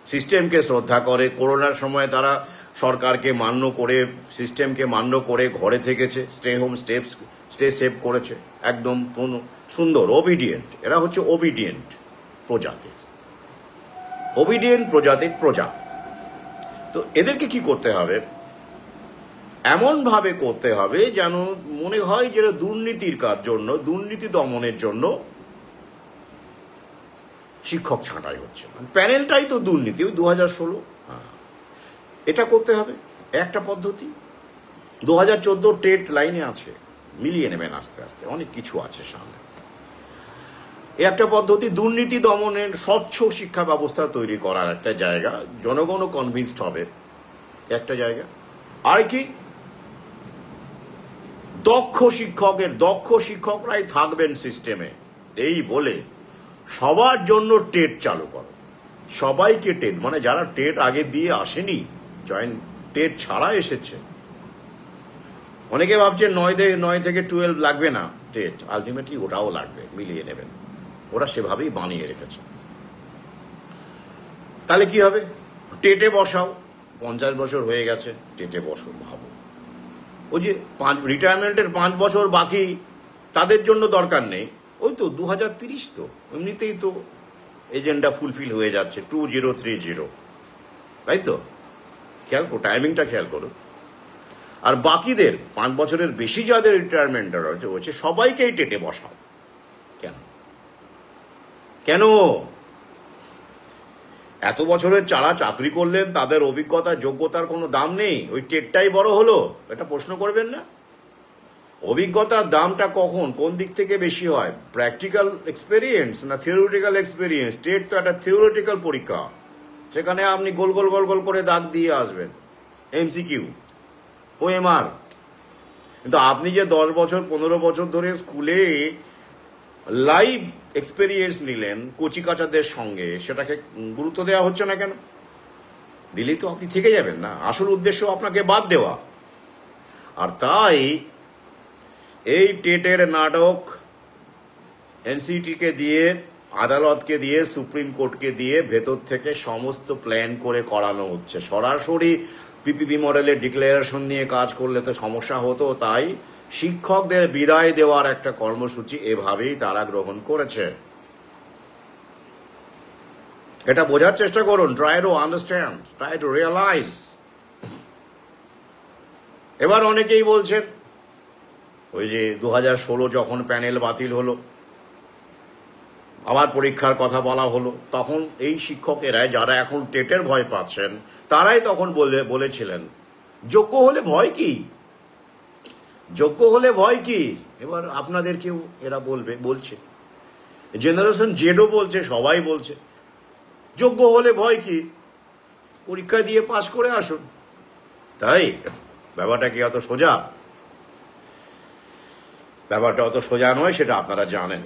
সিস্টেমকে শ্রদ্ধা করে। করোনার সময় তারা সরকারকে মান্য করে, সিস্টেমকে মান্য করে ঘরে থেকেছে, স্টে হোম স্টে সেভ করেছে, একদম সুন্দর ওবিডিয়েন্ট। এরা হচ্ছে ওবিডিয়েন্ট প্রজাতির, ওবিডিয়েন্ট প্রজাতির প্রজা। তো এদেরকে কি করতে হবে? এমনভাবে করতে হবে যেন মনে হয় যেটা দুর্নীতির জন্য, দুর্নীতি দমনের জন্য শিক্ষক ছাঁটাই হচ্ছে। প্যানেলটাই তো দুর্নীতি, ওই 2016। এটা করতে হবে একটা পদ্ধতি। 2014 টেট লাইনে আছে, মিলিয়ে নেবেন আস্তে আস্তে, অনেক কিছু আছে সামনে। একটা পদ্ধতি, দুর্নীতি দমনের স্বচ্ছ শিক্ষা ব্যবস্থা তৈরি করার একটা জায়গা, জনগণও কনভিন্সড হবে একটা জায়গা। আর কি, দক্ষ শিক্ষকরাই থাকবেন সিস্টেমে, এই বলে সবার জন্য টেট চালু করো। সবাইকে টেট, মানে যারা টেট আগে দিয়ে আসেনি, টেট ছাড়া এসেছে। অনেকে ভাবছে 9 থেকে 12 লাগবে না টেট, আলটিমেটলি ওটাও লাগবে, মিলিয়ে নেবেন। ওরা সেভাবেই বানিয়ে রেখেছে। তাহলে কি হবে? টেটে বসাও, 50 বছর হয়ে গেছে, টেটে বসো। ভাবো, ওই যে রিটায়ারমেন্টের 5 বছর বাকি, তাদের জন্য দরকার নেই। ওই তো 2030, তো এমনিতেই তো এজেন্ডা ফুলফিল হয়ে যাচ্ছে, 2030, তাই তো? খেয়াল করো, টাইমিংটা খেয়াল করো। আর বাকিদের 5 বছরের বেশি যাদের রিটায়ারমেন্ট হচ্ছে, সবাইকেই টেটে বসাও। কেন? কেন? এত বছরের যারা চাকরি করলেন, তাদের অভিজ্ঞতা যোগ্যতার কোনো দাম নেই, ওই টেটটাই বড় হলো? এটা প্রশ্ন করবেন না? অভিজ্ঞতার দামটা কখন, কোন দিক থেকে বেশি হয়? প্র্যাকটিক্যাল এক্সপেরিয়েন্স না থিওরিটিক্যাল এক্সপেরিয়েন্স? টেট তো একটা থিওরিটিক্যাল পরীক্ষা, সেখানে আপনি গোল গোল গোল গোল করে দাগ দিয়ে আসবেন, এমসিকিউ, ওএমআর। কিন্তু আপনি যে 10 বছর 15 বছর ধরে স্কুলে লাইভ এক্সপেরিয়েন্স নিলেন কচিকাচাদের সঙ্গে, সেটাকে গুরুত্ব দেওয়া হচ্ছে না কেন? দিলেই তো আপনি থেকে যাবেন না। আসল উদ্দেশ্য আপনাকে বাদ দেওয়া। আর তাই এই টেটের নাটক এনসিটিকে দিয়ে, আদালতকে দিয়ে, সুপ্রিম কোর্টকে দিয়ে ভেতর থেকে সমস্ত প্ল্যান করে করানো হচ্ছে। সরাসরি পিপিপি মডেলের ডিক্লারেশন নিয়ে কাজ করলে তো সমস্যা হতো। তাই শিক্ষকদের বিদায় দেওয়ার একটা কর্মসূচি এভাবেই তারা গ্রহণ করেছে। এটা বোঝার চেষ্টা করুন, try to understand, try to realise. এবার অনেকেই বলছেন, ওই যে 2016 যখন প্যানেল বাতিল হলো, আবার পরীক্ষার কথা বলা হলো, তখন এই শিক্ষকেরাই, যারা এখন টেটের ভয় পাচ্ছেন, তারাই তখন বলেছিলেন যোগ্য হলে ভয় কি, যোগ্য হলে ভয় কি। এবার আপনাদেরকেও এরা বলছে, জেনারেশন জেডও বলছে, সবাই বলছে যোগ্য হলে ভয় কি, পরীক্ষা দিয়ে পাশ করে আসুন। তাই ব্যাপারটা কি অত সোজা? ব্যাপারটা অত সোজা নয়, সেটা আপনারা জানেন।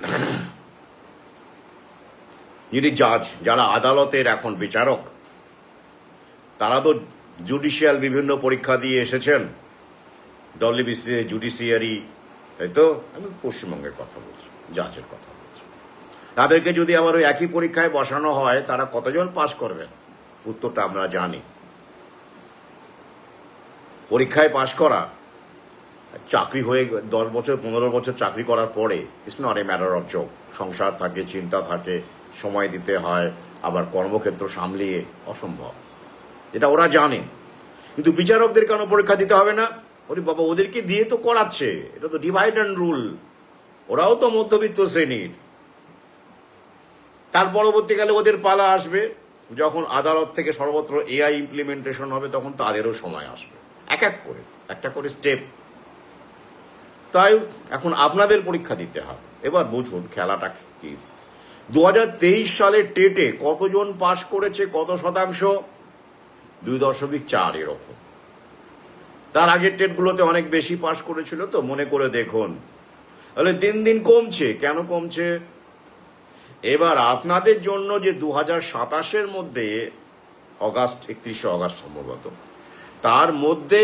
যিনি জাজ, যারা আদালতের এখন বিচারক, তারা তো জুডিশিয়াল বিভিন্ন পরীক্ষা দিয়ে এসেছেন, ডব্লিউবিসিএস, জুডিশিয়ারি, তাই তো? আমি পশ্চিমবঙ্গের কথা বলছি, জাজের কথা বলছি। তাদেরকে যদি আবার ওই একই পরীক্ষায় বসানো হয়, তারা কতজন পাস করবেন? উত্তরটা আমরা জানি। পরীক্ষায় পাস করা, চাকরি হয়ে 10 বছর 15 বছর চাকরি করার পরে, it's not a matter of job. সংসার থাকে, চিন্তা থাকে, সময় দিতে হয়, আবার কর্মক্ষেত্র সামলিয়ে অসম্ভব। এটা ওরা জানে। কিন্তু বিচারকদের কেন পরীক্ষা দিতে হবে না? ওরে বাবা, ওদেরকে দিয়ে তো করাচ্ছে, এটা তো ডিভাইড অ্যান্ড রুল। ওরাও তো মধ্যবিত্ত শ্রেণীর। তার পরবর্তীকালে ওদের পালা আসবে, যখন আদালত থেকে সর্বত্র এআই ইমপ্লিমেন্টেশন হবে, তখন তাদেরও সময় আসবে। এক এক করে, একটা করে স্টেপ। তাই এখন আপনাদের পরীক্ষা দিতে হবে। এবার বুঝুন খেলাটা কি। 2023 সালে টেটে কতজন পাশ করেছে, কত শতাংশ? 2.4 এরকম। তার আগের টেটগুলোতে অনেক বেশি পাশ করেছিল, তো মনে করে দেখুন। তাহলে দিন দিন কমছে। কেন কমছে? এবার আপনাদের জন্য যে 2027-এর মধ্যে, 31শে অগাস্ট সম্ভবত, তার মধ্যে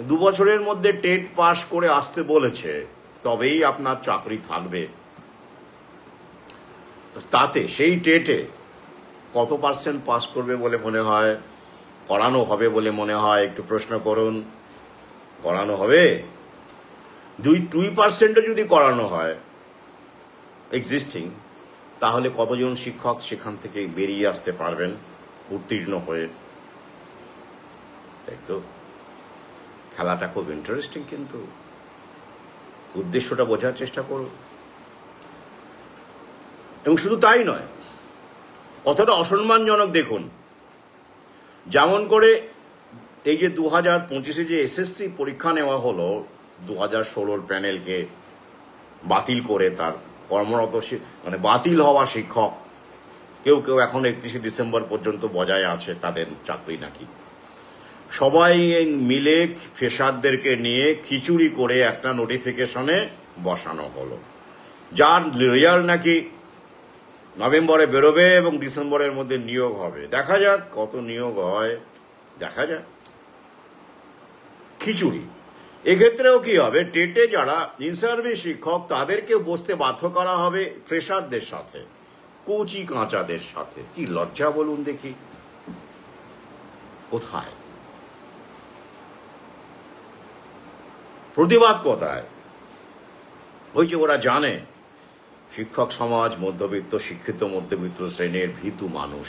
2 বছরের মধ্যে টেট পাশ করে আসতে বলেছে, তবেই আপনার চাকরি থাকবে। তাতে সেই টেটে কত পার্সেন্ট পাস করবে বলে মনে হয়, করানো হবে বলে মনে হয়? একটু প্রশ্ন করুন। করানো হবে? 2% যদি করানো হয় এক্সিস্টিং, তাহলে কতজন শিক্ষক সেখান থেকে বেরিয়ে আসতে পারবেন উত্তীর্ণ হয়ে? তাই তো, খেলাটা খুব ইন্টারেস্টিং, কিন্তু উদ্দেশ্যটা বোঝার চেষ্টা করুন। এবং শুধু তাই নয়, কতটা অসম্মানজনক দেখুন। যেমন করে এই যে 2025-এ যে SSC পরীক্ষা নেওয়া হলো, 2016 প্যানেলকে বাতিল করে তার কর্মরত মানে বাতিল হওয়া শিক্ষক কেউ কেউ এখন 31শে ডিসেম্বর পর্যন্ত বজায় আছে তাদের চাকরি নাকি। সবাই মিলে ফ্রেশারদেরকে নিয়ে খিচুড়ি করে একটা নোটিফিকেশনে বসানো হলো, যার রিয়াল নাকি নভেম্বরে বেরোবে এবং ডিসেম্বরের মধ্যে নিয়োগ হবে। দেখা যাক কত নিয়োগ হয়, দেখা যাক। খিচুড়ি। এক্ষেত্রেও কি হবে, টেটে যারা ইন সার্ভিস শিক্ষক তাদেরকে বসতে বাধ্য করা হবে ফ্রেশারদের সাথে, কচি কাঁচাদের সাথে। কি লজ্জা বলুন দেখি। কোথায় প্রতিবাদ, কোথায়? ওই যে ওরা জানে শিক্ষক সমাজ মধ্যবিত্ত, শিক্ষিত মধ্যবিত্ত শ্রেণীর ভীতু মানুষ,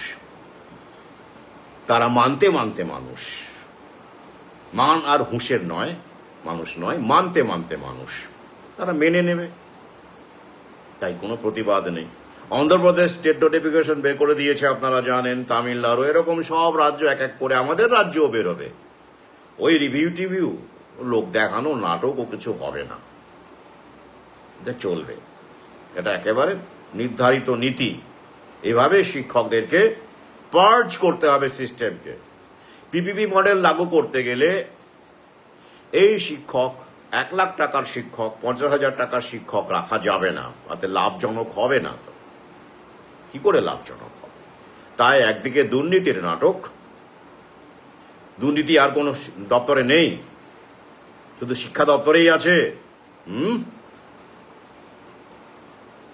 তারা মানতে মানতে মানুষ, মান আর হুঁশের নয় মানুষ নয়, মানতে মানতে মানুষ, তারা মেনে নেবে। তাই কোনো প্রতিবাদ নেই। অন্ধ্রপ্রদেশ স্টেট নোটিফিকেশন বের করে দিয়েছে, আপনারা জানেন। তামিলনাড়ু, এরকম সব রাজ্য এক এক করে, আমাদের রাজ্যও বেরোবে। ওই রিভিউ টিভিউ, লোক দেখানো নাটক ও কিছু হবে না, এটা চলবে। এটা একেবারে নির্ধারিত নীতি। এভাবে শিক্ষকদেরকে পার্জ করতে হবে সিস্টেমকে। পিপিপি মডেল লাগু করতে গেলে এই শিক্ষক 1 লাখ টাকার শিক্ষক, 50,000 টাকার শিক্ষক রাখা যাবে না, তাতে লাভজনক হবে না। তো কি করে লাভজনক হবে? তাই একদিকে দুর্নীতির নাটক, দুর্নীতি আর কোন দপ্তরে নেই, শুধু শিক্ষা দপ্তরেই আছে।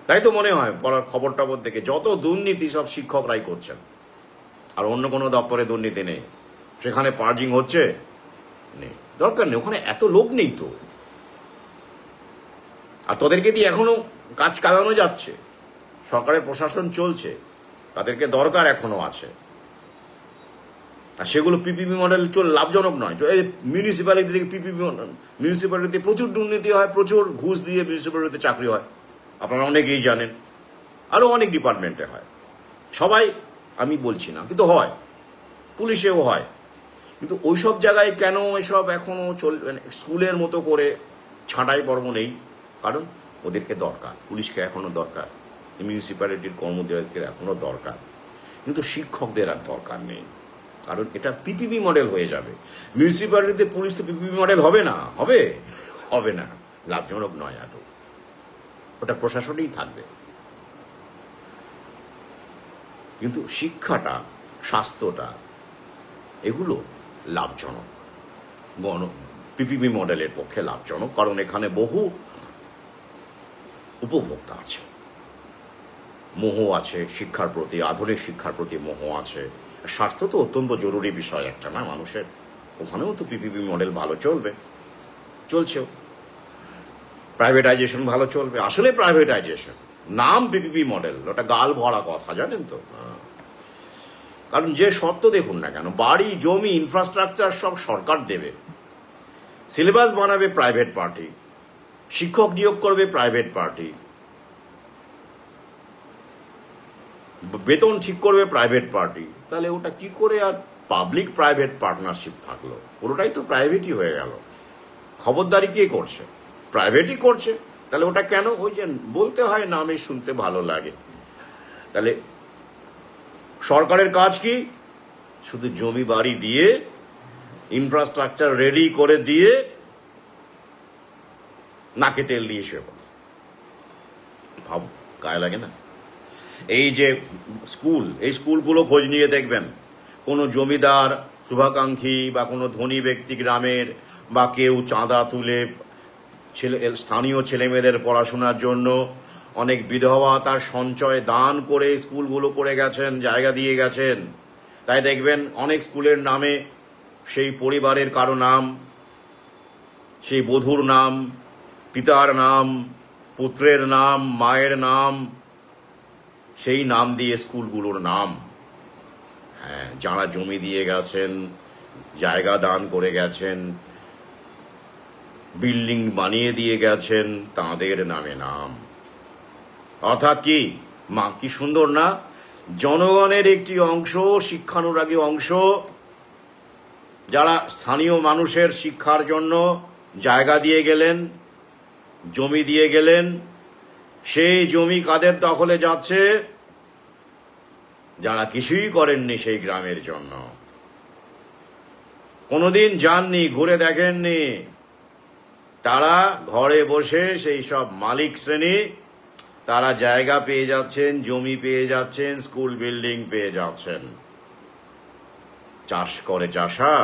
তাই তো মনে হয় পড়ার খবর টবর থেকে যত দুর্নীতি সব শিক্ষকরাই করছেন, আর অন্য কোনো দপ্তরে দুর্নীতি নেই। সেখানে পার্জিং হচ্ছে, নেই, দরকার নেই, ওখানে এত লোক নেই তো। আর তোদেরকে দিয়ে এখনো কাজ চালানো যাচ্ছে, সরকারের প্রশাসন চলছে, তাদেরকে দরকার এখনো আছে। আর সেগুলো পিপিপি মডেল লাভজনক নয়। মিউনিসিপ্যালিটি থেকে মিউনিসিপ্যালিটিতে প্রচুর দুর্নীতি হয়, প্রচুর ঘুষ দিয়ে মিউনিসিপ্যালিটিতে চাকরি হয়, আপনারা অনেকেই জানেন। আরো অনেক ডিপার্টমেন্টে হয়, সবাই আমি বলছি না, কিন্তু হয়, পুলিশেও হয়। কিন্তু ওইসব জায়গায় কেন এসব এখনো চলবে? স্কুলের মতো করে ছাঁটাই পর্ব নেই, কারণ ওদেরকে দরকার, পুলিশকে এখনো দরকার, মিউনিসিপ্যালিটির কর্মচারীদের এখনো দরকার, কিন্তু শিক্ষকদের আর দরকার নেই। কারণ এটা পিপিপি মডেল হয়ে যাবে। মিউনিসিপ্যালিটিতে পুলিশ পিপিপি মডেল হবে না, হবে না, লাভজনক নয়। আর ওটা প্রশাসনেই থাকবে। কিন্তু শিক্ষাটা, স্বাস্থ্যটা, এগুলো লাভজনক, পিপিপি মডেলের পক্ষে লাভজনক, কারণ এখানে বহু উপভোক্তা আছে, মোহ আছে শিক্ষার প্রতি, আধুনিক শিক্ষার প্রতি মোহ আছে। স্বাস্থ্য তো অত্যন্ত জরুরি বিষয় একটা না মানুষের, ওখানেও তো পিপিপি মডেল ভালো চলবে, চলছেও। প্রাইভেটাইজেশন ভালো চলবে, আসলে প্রাইভেটাইজেশন, নাম পিপিপি মডেল, ওটা গাল ভরা কথা, জানেন তো। কারণ যে শর্ত দেখুন না কেন, বাড়ি, জমি, ইনফ্রাস্ট্রাকচার সব সরকার দেবে, সিলেবাস বানাবে প্রাইভেট পার্টি, শিক্ষক নিয়োগ করবে প্রাইভেট পার্টি, বেতন ঠিক করবে প্রাইভেট পার্টি। তাহলে ওটা কি করে আর পাবলিক প্রাইভেট পার্টনারশিপ থাকলো? পুরোটাই তো প্রাইভেটই হয়ে গেল। খবরদারি কে করছে? প্রাইভেটই করছে। তাহলে ওটা কেন? ওই যে বলতে হয়, নামে শুনতে ভালো লাগে। তাহলে সরকারের কাজ কি? শুধু জমি বাড়ি দিয়ে, ইনফ্রাস্ট্রাকচার রেডি করে দিয়ে, নাকে তেল দিয়ে শুয়ে পড়ে। ভাব, গায়ে লাগে না? এই যে স্কুল, এই স্কুলগুলো খোঁজ নিয়ে দেখবেন, কোনো জমিদার, শুভাকাঙ্ক্ষী বা কোনো ধনী ব্যক্তি গ্রামের বা কেউ চাঁদা তুলে স্থানীয় ছেলেমেয়েদের পড়াশোনার জন্য অনেক বিধবা তার সঞ্চয় দান করে স্কুলগুলো করে গেছেন, জায়গা দিয়ে গেছেন। তাই দেখবেন অনেক স্কুলের নামে সেই পরিবারের কারো নাম, সেই বধূর নাম, পিতার নাম, পুত্রের নাম, মায়ের নাম, সেই নাম দিয়ে স্কুলগুলোর নাম। হ্যাঁ, যারা জমি দিয়ে গেছেন, জায়গা দান করে গেছেন, বিল্ডিং বানিয়ে দিয়ে গেছেন, তাঁদের নামে নাম। অর্থাৎ কি মা, কি সুন্দর না? জনগণের একটি অংশ, শিক্ষানুরাগী অংশ, যারা স্থানীয় মানুষের শিক্ষার জন্য জায়গা দিয়ে গেলেন, জমি দিয়ে গেলেন, সেই জমি কাদের দখলে যাচ্ছে? যারা কিছুই করেননি সেই গ্রামের জন্য, কোনোদিন যাননি, ঘুরে দেখেননি, তারা ঘরে বসে সেই সব মালিক শ্রেণী তারা জায়গা পেয়ে যাচ্ছেন, জমি পেয়ে যাচ্ছেন, স্কুল বিল্ডিং পেয়ে যাচ্ছেন। চাষ করে চাষা,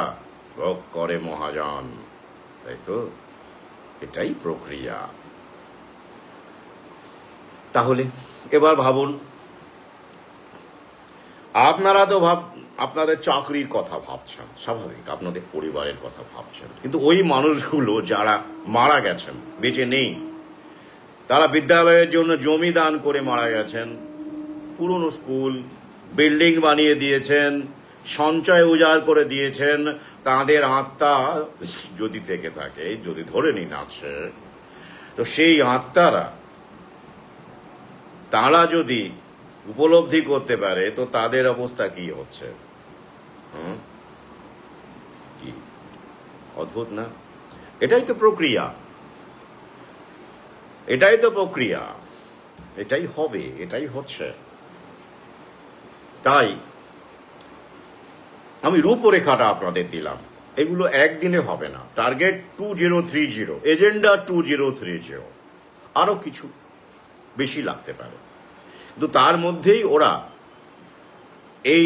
ভোগ করে মহাজন, তাই তো? এটাই প্রক্রিয়া। তাহলে এবার ভাবুন, আপনারা তো আপনাদের চাকরির কথা ভাবছেন, স্বাভাবিক, আপনাদের পরিবারের কথা ভাবছেন, কিন্তু ওই মানুষগুলো যারা মারা গেছেন, বেঁচে নেই, তারা বিদ্যালয়ের জন্য জমি দান করে মারা গেছেন, পুরনো স্কুল বিল্ডিং বানিয়ে দিয়েছেন, সঞ্চয় উজাড় করে দিয়েছেন, তাদের আত্মা যদি থেকে থাকে, যদি ধরে নিন আছে, তো সেই আত্মারা তারা যদি উপলব্ধি করতে পারে, তো তাদের অবস্থা কি হচ্ছে? কি অদ্ভুত না? এটাই তো প্রক্রিয়া, এটাই তো প্রক্রিয়া, এটাই হবে, এটাই হচ্ছে। তাই আমি রূপরেখাটা আপনাদের দিলাম, এগুলো একদিনে হবে না। টার্গেট 2030, এজেন্ডা 2030, আরো কিছু বেশি লাগতে পারে, কিন্তু তার মধ্যেই ওরা এই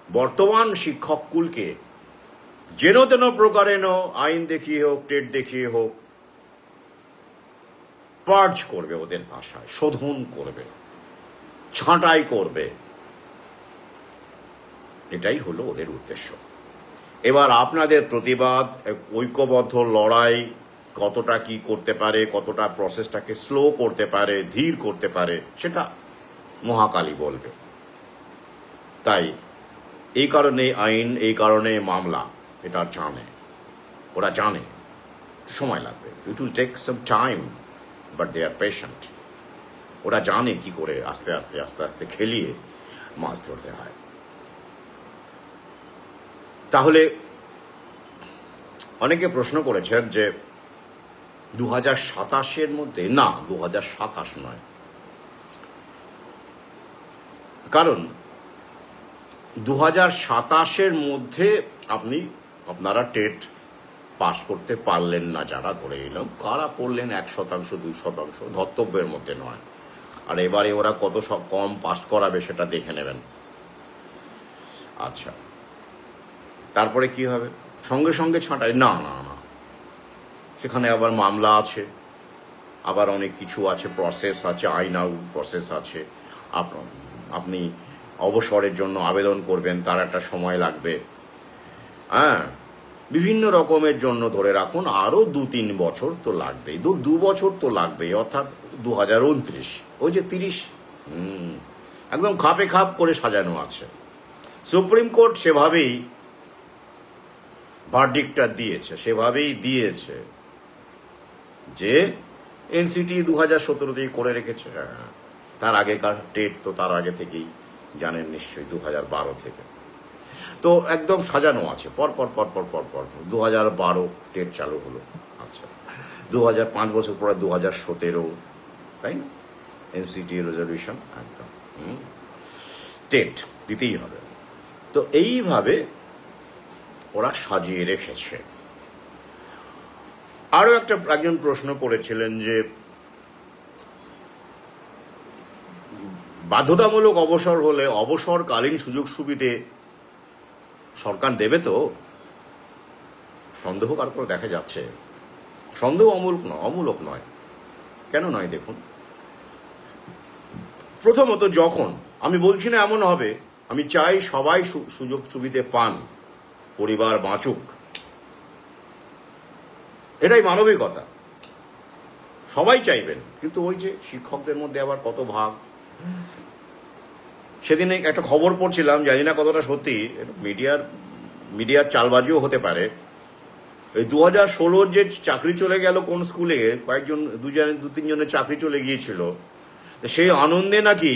বর্তমান শিক্ষককুলকে যেন তেন প্রকারেণ আইন দেখিয়ে হোক, টেট দেখিয়ে হোক, পার্জ করবে, ওদের ভাষায় শোধন করবে, ছাঁটাই করবে। এটাই হলো ওদের উদ্দেশ্য। এবার আপনাদের প্রতিবাদ, ঐক্যবদ্ধ লড়াই কতটা কি করতে পারে, কতটা প্রসেসটাকে স্লো করতে পারে, ধীর করতে পারে, সেটা মহাকালী বলবে। তাই এই কারণে আইন, এই কারণে মামলা, এটা জানে, ওরা জানে সময় লাগবে, it will take some time, but they are patient. ওরা জানে কি করে আস্তে আস্তে আস্তে আস্তে খেলিয়ে মাছ ধরতে হয়। তাহলে অনেকে প্রশ্ন করেছেন যে 2027-এর মধ্যে, না 2027 নয়, কারণ 2027-এর মধ্যে আপনারা টেট পাশ করতে পারলেন না, যারা ধরে নিলাম, কারা পড়লেন 1%, 2%, ধর্তব্যের মধ্যে নয়। আর এবারে ওরা কত সব কম পাস করাবে সেটা দেখে নেবেন। আচ্ছা, তারপরে কি হবে? সঙ্গে সঙ্গে ছাঁটাই? না না না, সেখানে আবার মামলা আছে, আবার অনেক কিছু আছে, প্রসেস আছে, আইন আউট প্রসেস আছে। আপনি অবসরের জন্য আবেদন করবেন, তার একটা সময় লাগবে। হ্যাঁ, বিভিন্ন রকমের জন্য ধরে রাখুন আরো 2-3 বছর তো লাগবেই, 2 বছর তো লাগবেই, অর্থাৎ 2029, ওই যে 30, একদম খাপে খাপ করে সাজানো আছে। সুপ্রিম কোর্ট সেভাবেই ভার্ডিক্টটা দিয়েছে, সেভাবেই দিয়েছে যে এনসিটি 2017-তেই করে রেখেছে। তার আগেকার টেট তো তার আগে থেকেই জানেন নিশ্চয়ই, 2012 থেকে তো একদম সাজানো আছে, পর পর পর পর পর পর 2012 টেট চালু হলো। আচ্ছা, 5 বছর পরে 2017, তাই না? এনসিটি রেজলিউশন, একদম টেট দিতেই হবে। তো এইভাবে ওরা সাজিয়ে রেখেছে। আরো একজন প্রশ্ন করেছিলেন যে বাধ্যতামূলক অবসর হলে অবসরকালীন সুযোগ সুবিধে সরকার দেবে তো? সন্দেহ কার করে দেখা যাচ্ছে। সন্দেহ অমূলক নয়। কেন নয়? দেখুন, প্রথমত যখন, আমি বলছি না এমন হবে, আমি চাই সবাই সুযোগ সুবিধে পান, পরিবার বাঁচুক, এটাই মানবিকতা, সবাই চাইবেন। কিন্তু ওই যে শিক্ষকদের মধ্যে আবার কত ভাগ। সেদিনে একটা খবর পড়ছিলাম, জানি না কতটা সত্যি, মিডিয়ার চালবাজিও হতে পারে। এই 2016 যে চাকরি চলে গেল কোন স্কুলে, দু তিনজনের চাকরি চলে গিয়েছিল, সেই আনন্দে নাকি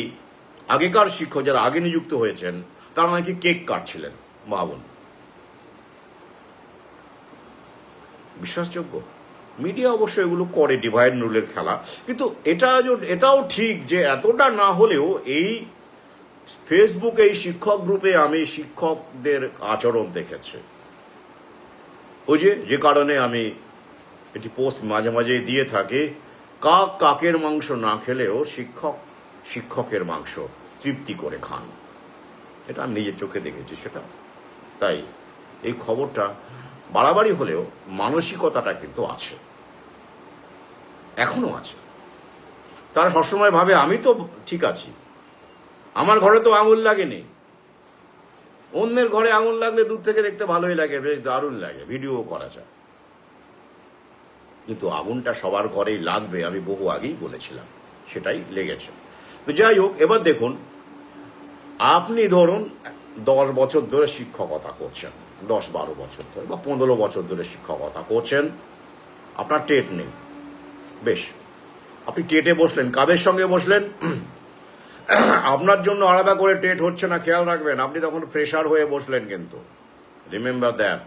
আগেকার শিক্ষক যারা আগে নিযুক্ত হয়েছেন তারা নাকি কেক কাটছিলেন। ভাবুন, বিশ্বাসযোগ্য? মিডিয়া অবশ্য এগুলো করে, ডিভাইড রুলের খেলা। কিন্তু এটাও ঠিক যে এতটা না হলেও এই ফেসবুকে, এই শিক্ষক গ্রুপে আমি শিক্ষকদের আচরণ দেখেছি। ওই যে কারণে আমি এটি পোস্ট মাঝে মাঝে দিয়ে থাকি, কাকের মাংস না খেলেও শিক্ষকের মাংস তৃপ্তি করে খান। এটা আমি নিজের চোখে দেখেছি সেটা। তাই এই খবরটা বাড়াবাড়ি হলেও মানসিকতাটা কিন্তু আছে, এখনো আছে। তারা সবসময় ভাবে আমি তো ঠিক আছি, আমার ঘরে তো আঙুল লাগেনি, অন্যের ঘরে আঙুল লাগলে দূর থেকে দেখতে ভালোই লাগে, বেশ দারুণ লাগে, ভিডিও করা যায়। কিন্তু আগুনটা সবার ঘরেই লাগবে, আমি বহু আগেই বলেছিলাম, সেটাই লেগেছে। তো যাই হোক, এবার দেখুন, আপনি ধরুন 10 বছর ধরে শিক্ষকতা করছেন, 10-12 বছর ধরে বা 15 বছর ধরে শিক্ষকতা করছেন, আপনার টেট নেই। বেশ, আপনি টেটে বসলেন, কাদের সঙ্গে বসলেন? আপনার জন্য আলাদা করে টেট হচ্ছে না, খেয়াল রাখবেন। আপনি তখন ফ্রেশার হয়ে বসলেন, কিন্তু রিমেম্বার দ্যাট,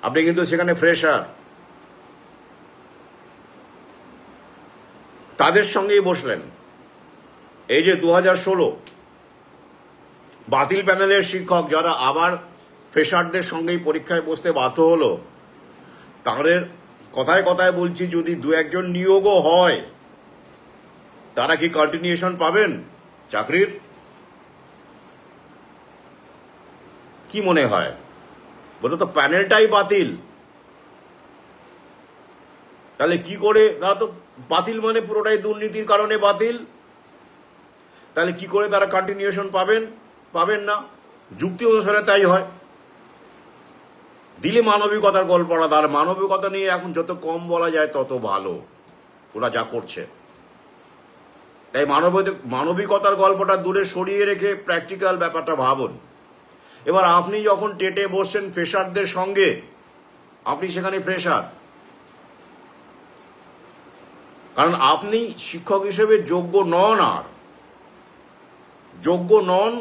আপনি কিন্তু সেখানে ফ্রেশার। তাদের সঙ্গেই বসলেন। এই যে 2016 বাতিল প্যানেলের শিক্ষক যারা আবার ফ্রেশারদের সঙ্গেই পরীক্ষায় বসতে বাধ্য হলো, তাদের কথায় কথায় বলছি, যদি 2-1 নিয়োগও হয়, তারা কি কন্টিনিউশন পাবেন চাকরির? কি মনে হয়? বলতো তো প্যানেলটাই বাতিল, তাহলে কি করে? তারা তো বাতিল মানে পুরোটাই দুর্নীতির কারণে বাতিল, তাহলে কি করে তারা কন্টিনিউশন পাবেন না? যুক্তি অনুসারে তাই হয়। দিলে মানবিকতার গল্প, তার মানবিকতা নিয়ে এখন যত কম বলা যায় তত ভালো, ওরা যা করছে। তাই মানবিকতার গল্পটা দূরে সরিয়ে রেখে প্র্যাকটিক্যাল ব্যাপারটা ভাবুন। এবার আপনি যখন টেটে বসছেন ফ্রেশারদের সঙ্গে, আপনি সেখানে ফ্রেশার, কারণ আপনি শিক্ষক হিসেবে যোগ্য নন, আর যোগ্য নন,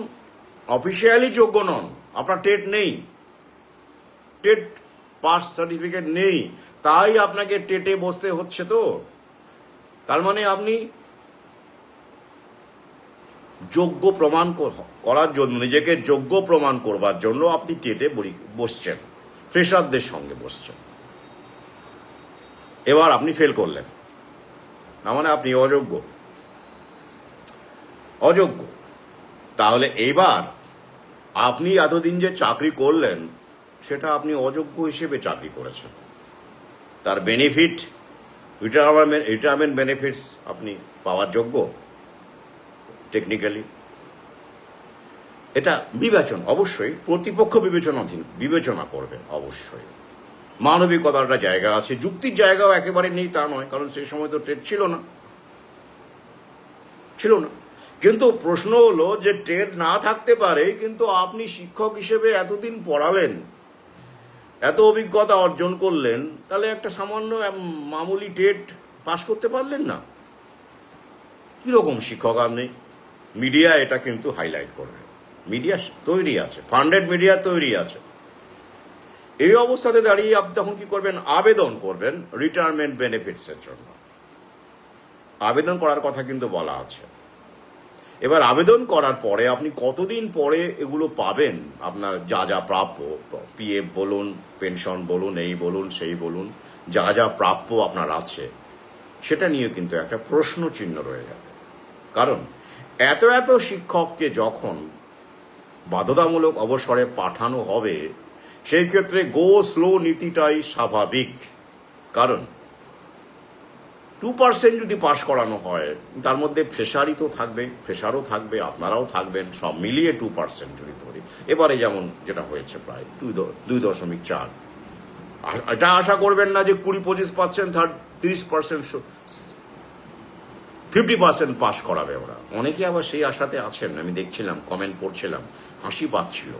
অফিসিয়ালি যোগ্য নন, আপনার টেট নেই, টেট পাস সার্টিফিকেট নেই, তাই আপনাকে টেটে বসতে হচ্ছে। তো তার মানে আপনি যোগ্য প্রমাণ করার জন্য, নিজেকে যোগ্য প্রমাণ করবার জন্য আপনি টেটে বসছেন, ফ্রেশারদের সঙ্গে বসছেন। এবার আপনি ফেল করলেন, না মানে আপনি অযোগ্য। তাহলে এইবার আপনি এতদিন যে চাকরি করলেন, সেটা আপনি অযোগ্য হিসেবে চাকরি করেছেন। তার বেনিফিট, রিটায়ারমেন্ট বেনিফিটস আপনি পাওয়ার যোগ্য টেকনিক্যালি। এটা অবশ্যই প্রতিপক্ষ বিবেচনা করবেন, অবশ্যই। মানবিকতার জায়গা আছে, যুক্তির জায়গাও একেবারে নেই তা নয়, কারণ সেই সময় তো টেট ছিল না। কিন্তু প্রশ্ন হলো যে টেট না থাকতে পারে, কিন্তু আপনি শিক্ষক হিসেবে এতদিন পড়ালেন, এত অভিজ্ঞতা অর্জন করলেন, তাহলে একটা সামান্য মামুলি টেট পাশ করতে পারলেন না? কিরকম শিক্ষক আপনি? মিডিয়া এটা কিন্তু হাইলাইট করবে, মিডিয়া তৈরি আছে, ফান্ডেড মিডিয়া তৈরি আছে। এই অবস্থাতে দাঁড়িয়ে আপনি তখন কি করবেন? আবেদন করবেন রিটায়ারমেন্ট বেনিফিটসের জন্য। আবেদন করার কথা কিন্তু বলা আছে। এবার আবেদন করার পরে আপনি কতদিন পরে এগুলো পাবেন, আপনার যা প্রাপ্য, পিএফ বলুন, পেনশন বলুন, এই বলুন, সেই বলুন, যা প্রাপ্য আপনার আছে, সেটা নিয়ে কিন্তু একটা প্রশ্ন চিহ্ন রয়ে যাবে। কারণ এত শিক্ষককে যখন বাধ্যতামূলক অবসরে পাঠানো হবে, সেই ক্ষেত্রে গো স্লো নীতিটাই স্বাভাবিক। কারণ 2% যদি পাশ করানো হয়, তার মধ্যে ফ্রেশারই তো থাকবে, ফ্রেশারও থাকবে, আপনারাও থাকবেন, সব মিলিয়ে 2% যদি ধরি, এবারে যেমন যেটা হয়েছে প্রায় 2.4। এটা আশা করবেন না যে 20-25%, 30%, 50% পাশ করাবে ওরা। অনেকে আবার সেই আশাতে আছেন, আমি দেখছিলাম, কমেন্ট পড়ছিলাম, হাসি পাচ্ছিল,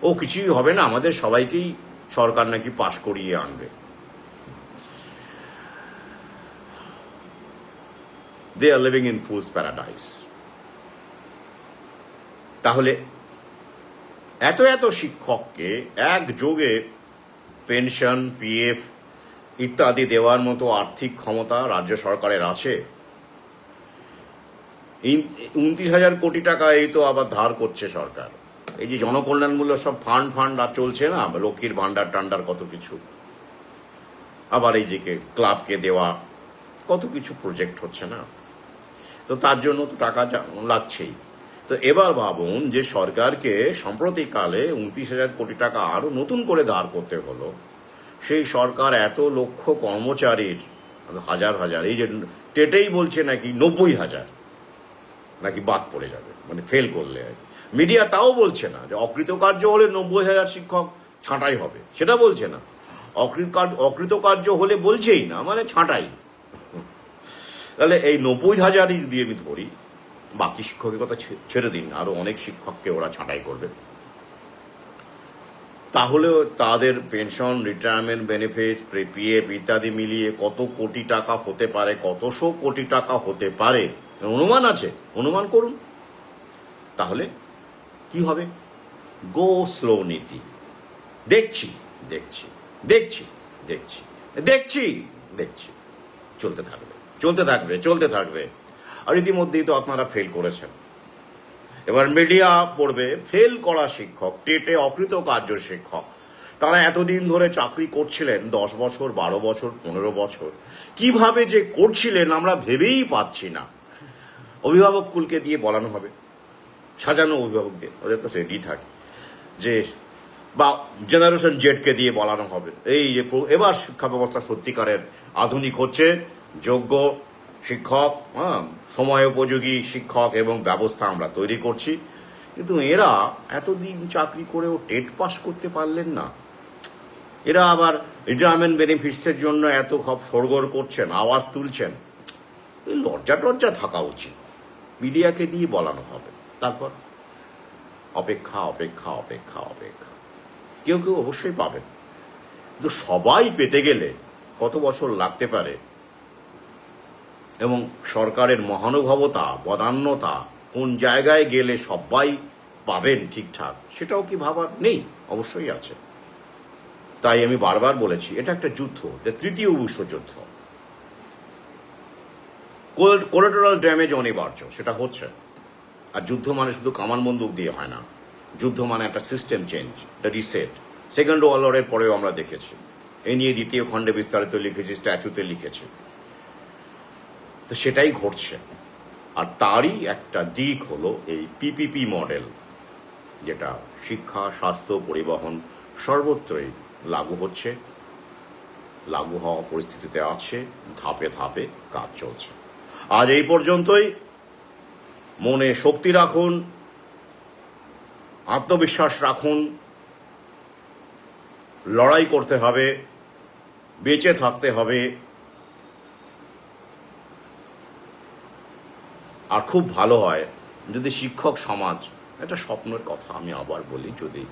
ও কিছুই হবে না, আমাদের সবাইকেই সরকার নাকি পাশ করিয়ে আনবে। They are living in fool's paradise. তাহলে এত এত শিক্ষককে একযোগে পেনশন, পিএফ ইত্যাদি দেওয়ার মতো আর্থিক ক্ষমতা রাজ্য সরকারের আছে? 29,000 কোটি টাকা এই তো আবার ধার করছে সরকার। এই যে জনকল্যাণমূলক সব ফান্ড আর চলছে না, লক্ষ্মীর ভান্ডার টান্ডার কত কিছু, আবার এই যে ক্লাবকে দেওয়া কত কিছু প্রজেক্ট হচ্ছে না, তো তার জন্য তো টাকা লাগছেই। তো এবার ভাবুন যে সরকারকে সাম্প্রতিককালে 29,000 কোটি টাকা আরো নতুন করে ধার করতে হলো। সেই সরকার এত লক্ষ কর্মচারীর হাজার হাজার, এই যে টেটেই বলছে নাকি 90,000 নাকি বাদ পড়ে যাবে, মানে ফেল করলে। মিডিয়া তাও বলছে না যে অকৃতকার্য হলে 90,000 শিক্ষক ছাঁটাই হবে, সেটা বলছে না। অকৃতকার্য হলে বলছেই না, মানে ছাঁটাই। তাহলে এই 90,000ই যদি আমি ধরি, বাকি শিক্ষকের কথা ছেড়ে দিন, আরো অনেক শিক্ষককে ওরা ছাঁটাই করবে, তাহলে তাদের পেনশন, রিটায়ারমেন্ট বেনিফিট, পিএফ ইত্যাদি মিলিয়ে কত কোটি টাকা হতে পারে, কতশো কোটি টাকা হতে পারে, অনুমান আছে, অনুমান করুন। তাহলে কি হবে? গো স্লো নীতি। দেখছি দেখছি দেখছি দেখছি দেখছি দেখছি চলতে থাকবে, চলতে থাকবে, চলতে থাকবে। আর ইতিমধ্যেই তো আপনারা ফেল করেছেন। এবার মিডিয়া পড়বে ফেল করা শিক্ষক, টেটে অকৃতকার্য শিক্ষক, তারা এতদিন ধরে চাকরি করছিলেন, 10 বছর, 12 বছর, 15 বছর, কিভাবে যে করছিলেন আমরা ভেবেই পাচ্ছি না। অভিভাবক কুলকে দিয়ে বলানো হবে, সাজানো অভিভাবকদের, ওদের তো সেটি থাকে যে, বা জেনারেশন জেডকে দিয়ে বলানো হবে এই যে এবার শিক্ষা ব্যবস্থা সত্যিকারের আধুনিক হচ্ছে, যোগ্য শিক্ষক, সময় উপযোগী শিক্ষক এবং ব্যবস্থা আমরা তৈরি করছি। কিন্তু এরা এতদিন চাকরি করেও টেট পাস করতে পারলেন না। এরা আবার রিটায়ারমেন্ট বেনিফিটসের জন্য এত সরগর করছেন, আওয়াজ তুলছেন। এই লজ্জা টজ্জা থাকা উচিত। মিডিয়াকে দিয়ে বলানো হবে, তারপর অপেক্ষা অপেক্ষা অপেক্ষা অপেক্ষা। কেউ কেউ অবশ্যই পাবেন, কিন্তু সবাই পেতে গেলে কত বছর লাগতে পারে, এবং সরকারের মহানুভবতা, বদান্যতা, কোন জায়গায় গেলে সবাই পাবেন ঠিকঠাক, সেটাও কি ভাবার নেই? অবশ্যই আছে। তাই আমি বারবার বলেছি, এটা একটা যুদ্ধ, তৃতীয় বিশ্বযুদ্ধ। কোলাটেরাল ড্যামেজ অনিবার্য, সেটা হচ্ছে। আর যুদ্ধ মানে শুধু কামান বন্দুক দিয়ে হয় না, যুদ্ধ মানে একটা সিস্টেম চেঞ্জ, একটা রিসেট। সেকেন্ড ওয়ার্ল্ড ওয়ারের পরেও আমরা দেখেছি, এ নিয়ে দ্বিতীয় খণ্ডে বিস্তারিত লিখেছি, স্ট্যাচুতে লিখেছি। তো সেটাই ঘটছে। আর তারই একটা দিক হলো এই পিপিপি মডেল, যেটা শিক্ষা, স্বাস্থ্য, পরিবহন সর্বত্রই লাগু হচ্ছে, লাগু হওয়া পরিস্থিতিতে আছে, ধাপে ধাপে কাজ চলছে। আজ এই পর্যন্তই। মনে শক্তি রাখুন, আত্মবিশ্বাস রাখুন, লড়াই করতে হবে, বেঁচে থাকতে হবে। আর খুব ভালো হয় যদি শিক্ষক সমাজ, এটা স্বপ্নের কথা আমি আবার বলি, যদি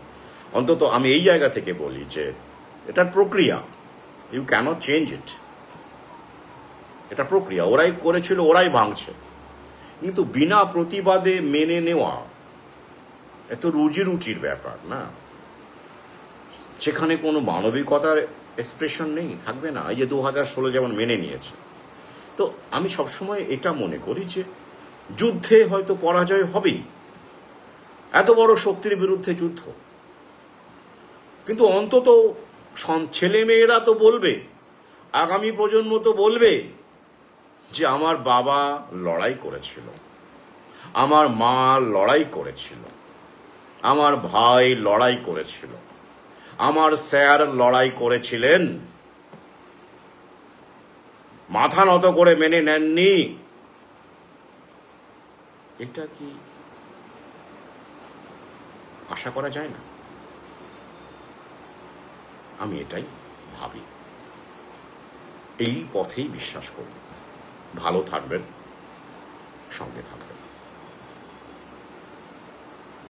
অন্তত আমি এই জায়গা থেকে বলি যে এটার প্রক্রিয়া, ইউ ক্যানট চেঞ্জ ইট, এটা প্রক্রিয়া, ওরাই করেছিল, ওরাই ভাঙছে। কিন্তু বিনা প্রতিবাদে মেনে নেওয়া এত রুজি রুচির ব্যাপার না, সেখানে কোনো মানবিকতার এক্সপ্রেশন নেই, থাকবে না। এই যে 2016 যেমন মেনে নিয়েছে। তো আমি সবসময় এটা মনে করি যে যুদ্ধে হয়তো পরাজয় হবেই, এত বড় শক্তির বিরুদ্ধে যুদ্ধ, কিন্তু অন্তত ছেলে মেয়েরা তো বলবে, আগামী প্রজন্ম তো বলবে যে আমার বাবা লড়াই করেছিল, আমার মা লড়াই করেছিল, আমার ভাই লড়াই করেছিল, আমার স্যার লড়াই করেছিলেন। মাথা নত করে মেনে নেননি, এটা কি আশা করা যায় না? আমি এটাই ভাবি, এই পথেই বিশ্বাস করি। ভালো থাকবেন, সঙ্গে থাকবেন।